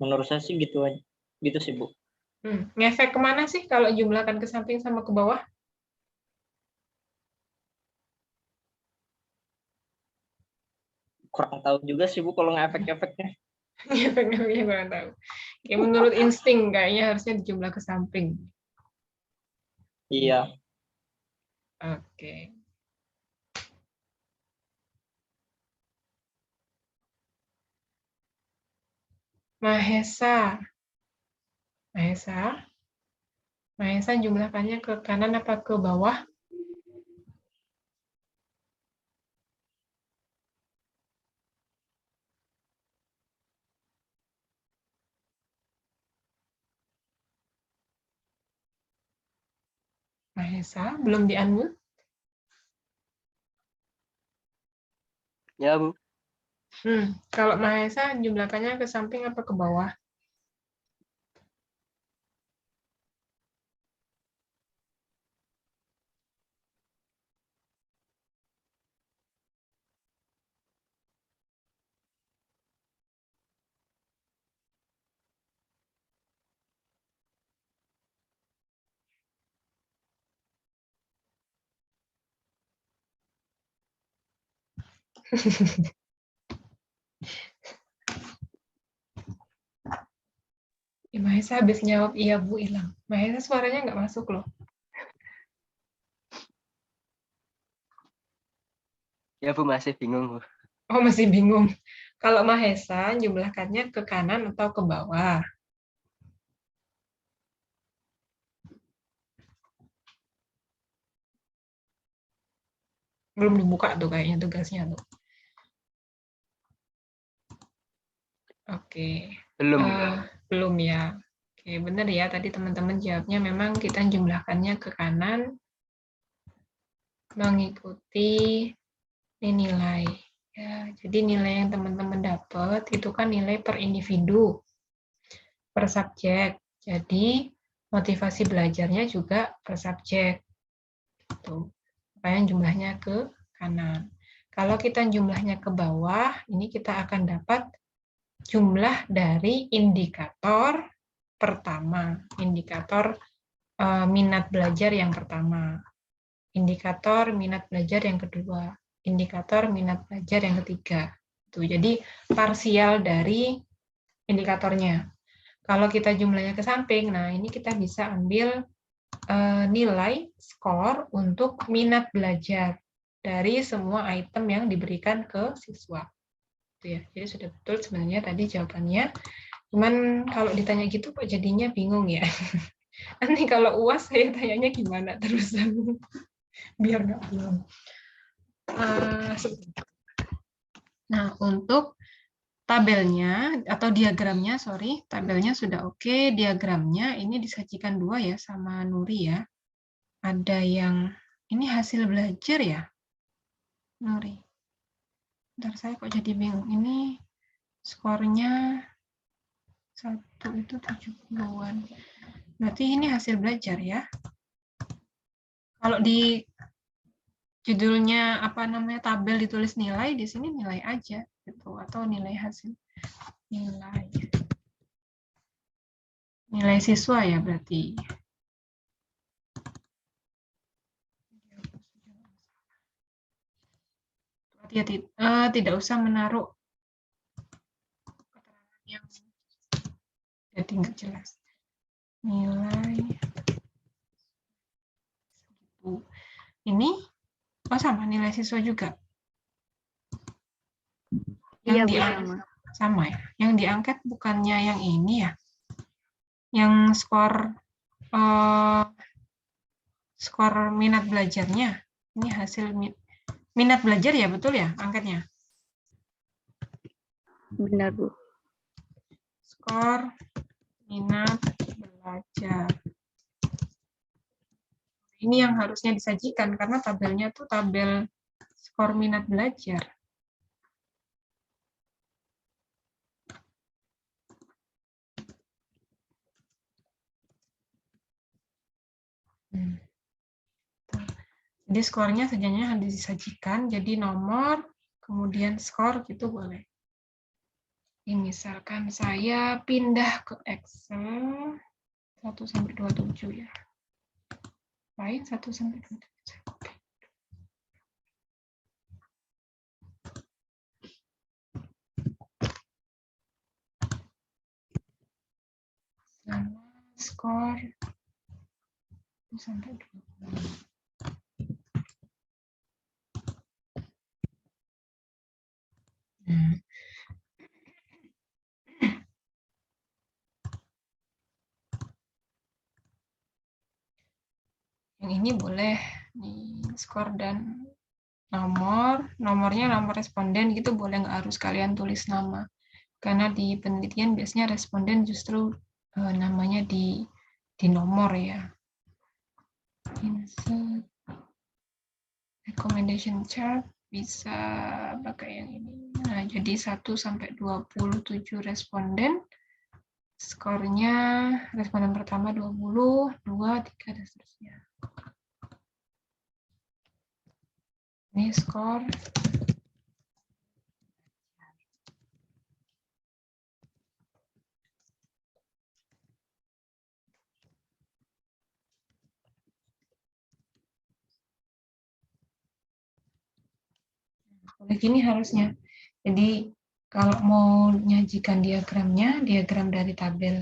Menurut saya sih gitu aja. Gitu sih, Bu. Ngefek kemana sih kalau jumlahkan ke samping sama ke bawah? Kurang tahu juga sih, Bu, kalau ngefek-efeknya. Ya, pengaruhnya kurang tahu. Oke, menurut insting kayaknya harusnya dijumlah ke samping. Iya. Oke. Mahesa. Mahesa. Mahesa jumlahkannya ke kanan apa ke bawah? Mahesa, belum di-unmute? Ya, Bu. Kalau Mahesa jumlahkannya ke samping apa ke bawah? Mahesa habis jawab iya Bu hilang. Mahesa suaranya nggak masuk loh. Ya, Bu, masih bingung, Bu. Oh, masih bingung. Kalau Mahesa jumlahkannya ke kanan atau ke bawah? Belum dibuka tuh kayaknya tugasnya tuh. Oke. Belum. Belum ya. Oke, benar ya. Tadi teman-teman jawabnya memang kita jumlahkannya ke kanan mengikuti nilai. Ya, jadi nilai yang teman-teman dapat itu kan nilai per individu, per subjek. Jadi motivasi belajarnya juga per subjek. Gitu. Makanya jumlahnya ke kanan. Kalau kita jumlahnya ke bawah, ini kita akan dapat jumlah dari indikator pertama, indikator minat belajar yang pertama, indikator minat belajar yang kedua, indikator minat belajar yang ketiga. Jadi parsial dari indikatornya. Kalau kita jumlahnya ke samping, nah ini kita bisa ambil nilai skor untuk minat belajar dari semua item yang diberikan ke siswa. Ya, jadi sudah betul sebenarnya tadi jawabannya. Cuman kalau ditanya gitu kok jadinya bingung ya. Nanti kalau UAS saya tanyanya gimana terusan. Biar nggak bingung. Nah, untuk tabelnya atau diagramnya, tabelnya sudah oke, diagramnya ini disajikan dua ya sama Nuri ya. Ada yang, ini hasil belajar ya, Nuri. Bentar, saya kok jadi bingung. Ini skornya 1 itu 70-an. Berarti ini hasil belajar ya. Kalau di judulnya apa namanya tabel ditulis nilai, di sini nilai aja gitu, atau nilai hasil. Nilai siswa ya berarti. Tidak usah menaruh keterangan yang jadi nggak jelas. Nilai ini sama nilai siswa juga. Yang Iya, Bu, diangkat sama ya. Yang diangkat bukannya yang ini ya. Yang skor minat belajarnya. Ini hasil minat belajar ya, betul ya angkatnya? Benar, Bu. Skor minat belajar. Ini yang harusnya disajikan karena tabelnya tuh tabel skor minat belajar. Jadi skornya sejanya harus disajikan, jadi nomor, kemudian skor gitu boleh. Ini misalkan saya pindah ke Excel 1-27 ya. Baik, 1-27. skor 1 sampai 20. Nah, yang ini boleh nih, skor dan nomornya nomor responden gitu, boleh nggak harus kalian tulis nama. Karena di penelitian biasanya responden justru namanya di nomor ya. Insert recommendation chart bisa pakai yang ini. Nah, jadi 1 sampai 27 responden. Skornya responden pertama 20, 2, 3, dan seterusnya. Ini skor. Begini harusnya. Jadi kalau mau menyajikan diagramnya, diagram dari tabel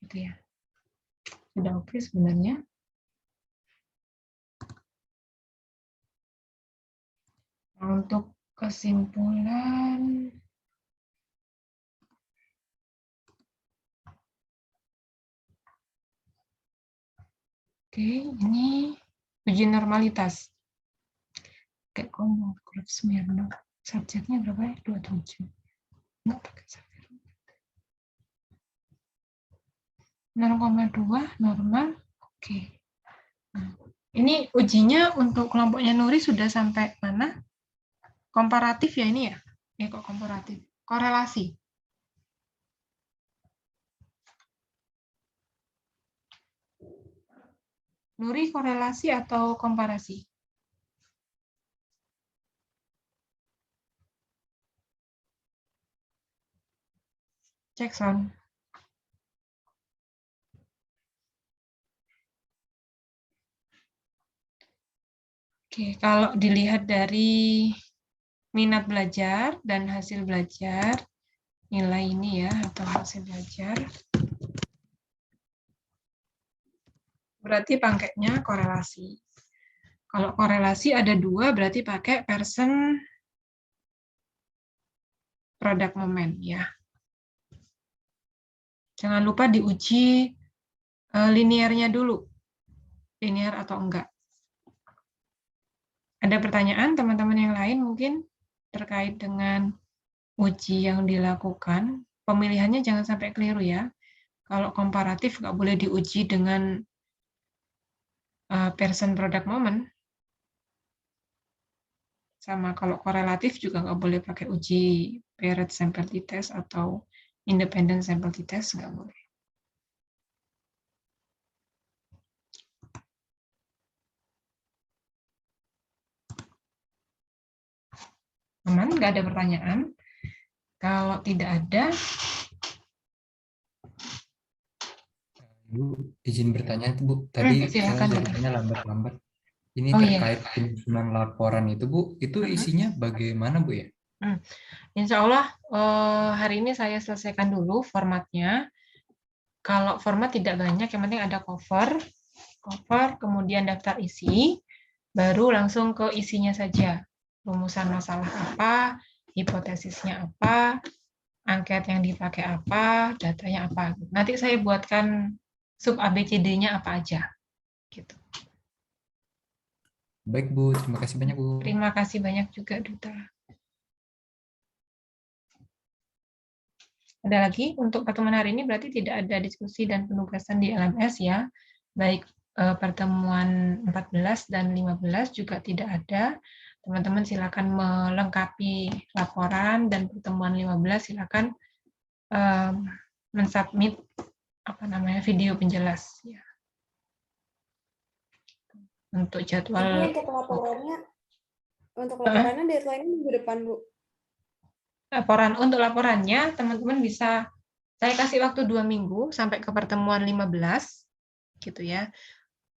gitu ya. Sudah oke sebenarnya. Nah, untuk kesimpulan, oke, ini uji normalitas. Kayak grup Smirnov. Subjeknya berapa ya? 27. Nggak pakai subjek. 0,2 normal. Oke. Nah, ini ujinya untuk kelompoknya Nuri sudah sampai mana? Komparatif ya ini ya? Ya kok komparatif? Korelasi. Nuri korelasi atau komparasi? Cek sound. Oke, kalau dilihat dari minat belajar dan hasil belajar, nilai ini ya, atau hasil belajar, berarti pakainya korelasi. Kalau korelasi ada 2, berarti pakai person product moment ya. Jangan lupa diuji linearnya dulu. Linear atau enggak. Ada pertanyaan teman-teman yang lain mungkin terkait dengan uji yang dilakukan? Pemilihannya jangan sampai keliru ya. Kalau komparatif nggak boleh diuji dengan person product moment. Sama kalau korelatif juga nggak boleh pakai uji paired sample t-test atau independent sample t-test, nggak boleh. Aman, nggak ada pertanyaan? Kalau tidak ada, Bu, izin bertanya Bu. Tadi silakan. saya dengarnya lambat-lambat. Ini Oh, terkait penyusunan laporan itu Bu, itu isinya bagaimana Bu ya? Insya Allah hari ini saya selesaikan dulu formatnya. Kalau format tidak banyak, yang penting ada cover, kemudian daftar isi, baru langsung ke isinya saja. Rumusan masalah apa, hipotesisnya apa, angket yang dipakai apa, datanya apa. Nanti saya buatkan sub ABCD-nya apa aja. Gitu. Baik Bu, terima kasih banyak Bu. Terima kasih banyak juga Duta. Ada lagi untuk pertemuan hari ini berarti tidak ada diskusi dan penugasan di LMS ya. Baik pertemuan 14 dan 15 juga tidak ada. Teman-teman silakan melengkapi laporan dan pertemuan 15 silakan mensubmit video penjelas ya. Untuk jadwal untuk laporannya deadline minggu depan, Bu. Untuk laporannya teman-teman bisa saya kasih waktu 2 minggu sampai ke pertemuan 15 gitu ya.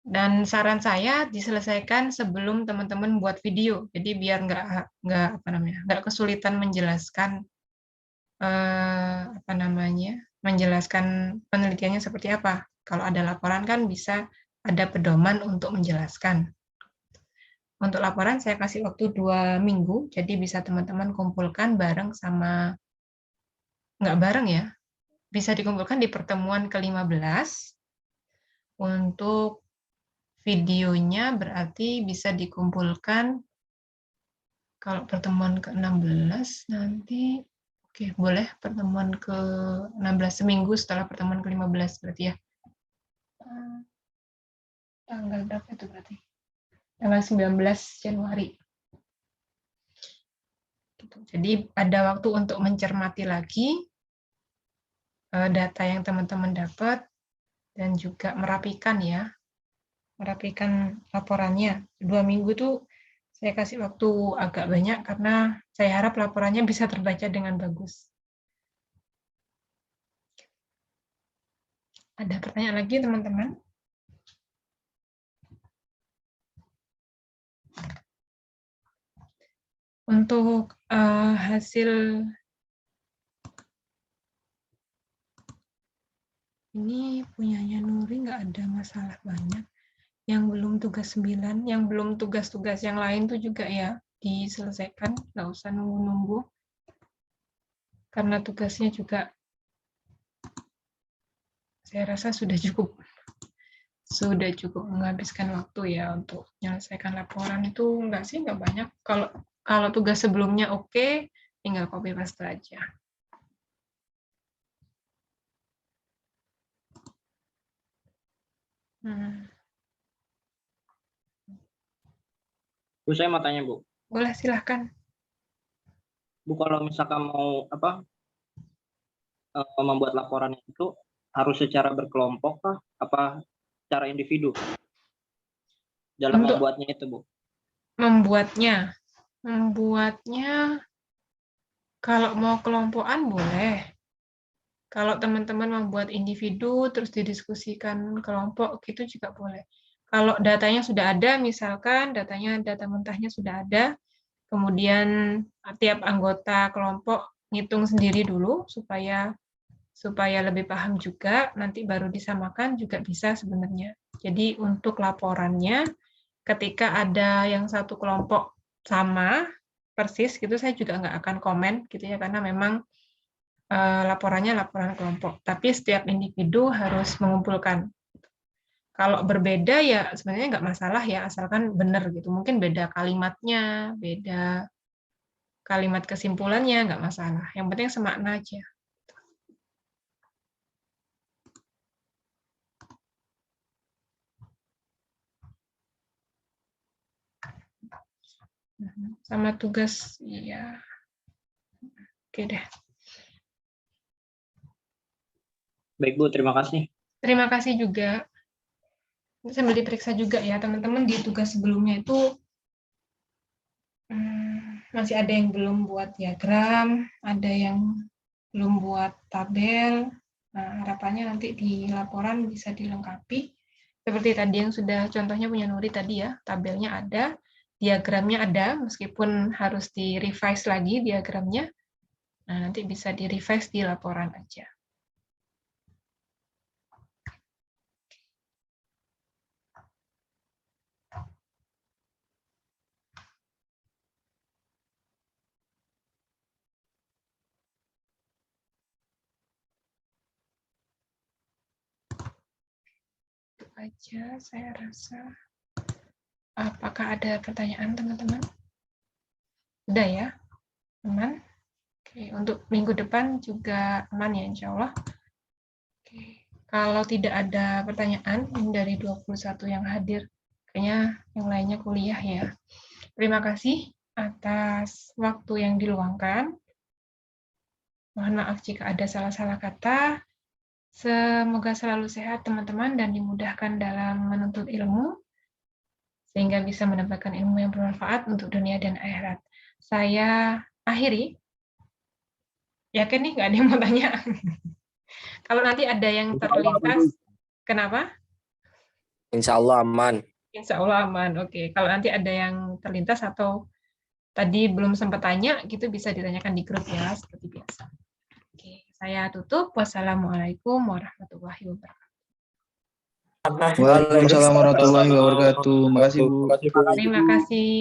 Dan saran saya diselesaikan sebelum teman-teman buat video. Jadi biar nggak kesulitan menjelaskan menjelaskan penelitiannya seperti apa. Kalau ada laporan kan bisa ada pedoman untuk menjelaskan. Untuk laporan saya kasih waktu 2 minggu, jadi bisa teman-teman kumpulkan bareng sama, nggak bareng ya, bisa dikumpulkan di pertemuan ke-15. Untuk videonya berarti bisa dikumpulkan kalau pertemuan ke-16 nanti, oke, boleh pertemuan ke-16 seminggu setelah pertemuan ke-15 berarti ya. Tanggal berapa itu berarti? Tanggal 19 Januari. Gitu. Jadi ada waktu untuk mencermati lagi data yang teman-teman dapat dan juga merapikan ya. Merapikan laporannya. 2 minggu tuh saya kasih waktu agak banyak karena saya harap laporannya bisa terbaca dengan bagus. Ada pertanyaan lagi, teman-teman? Untuk hasil ini punyanya Nuri nggak ada masalah banyak. Yang belum tugas 9, yang belum tugas-tugas yang lain tuh juga ya diselesaikan, nggak usah nunggu-nunggu. Karena tugasnya juga saya rasa sudah cukup menghabiskan waktu ya untuk menyelesaikan laporan itu nggak banyak. Kalau tugas sebelumnya oke, tinggal copy paste aja. Bu, saya mau tanya, Bu. Boleh, silahkan. Bu, kalau misalkan mau membuat laporan itu harus secara berkelompok kah? Apa secara individu dalam Untuk membuatnya itu, Bu? membuatnya kalau mau kelompokan boleh. Kalau teman-teman membuat individu terus didiskusikan kelompok gitu juga boleh. Kalau datanya sudah ada, misalkan data mentahnya sudah ada, kemudian tiap anggota kelompok ngitung sendiri dulu supaya lebih paham juga, nanti baru disamakan juga bisa sebenarnya. Jadi untuk laporannya, ketika ada yang satu kelompok sama persis gitu, saya juga nggak akan komen gitu ya, karena memang laporannya laporan kelompok. Tapi setiap individu harus mengumpulkan. Kalau berbeda ya sebenarnya nggak masalah ya, asalkan benar gitu. Mungkin beda kalimatnya, beda kalimat kesimpulannya, nggak masalah. Yang penting semakna aja. Sama tugas, ya. Oke deh. Baik, Bu. Terima kasih. Terima kasih juga. Sambil diperiksa juga ya, teman-teman di tugas sebelumnya itu masih ada yang belum buat diagram, ada yang belum buat tabel. Nah, harapannya nanti di laporan bisa dilengkapi. Seperti tadi yang sudah contohnya punya Nuri tadi ya, tabelnya ada, diagramnya ada, meskipun harus di-revise lagi diagramnya. Nah, nanti bisa di-revise di laporan aja. Aja saya rasa. Apakah ada pertanyaan teman-teman? Udah ya, aman? Oke, untuk minggu depan juga aman ya insya Allah. Oke. Kalau tidak ada pertanyaan dari 21 yang hadir, kayaknya yang lainnya kuliah ya. Terima kasih atas waktu yang diluangkan. Mohon maaf jika ada salah-salah kata. Semoga selalu sehat teman-teman dan dimudahkan dalam menuntut ilmu, sehingga bisa mendapatkan ilmu yang bermanfaat untuk dunia dan akhirat. Saya akhiri. Yakin nih nggak ada yang mau tanya? Kalau nanti ada yang terlintas, kenapa? Insya Allah aman. Insya Allah aman. Oke. Kalau nanti ada yang terlintas atau tadi belum sempat tanya, gitu bisa ditanyakan di grup ya, seperti biasa. Oke. Saya Saya tutup. Wassalamualaikum warahmatullahi wabarakatuh. Waalaikumsalam warahmatullahi wabarakatuh. Makasih, Bu. Terima kasih.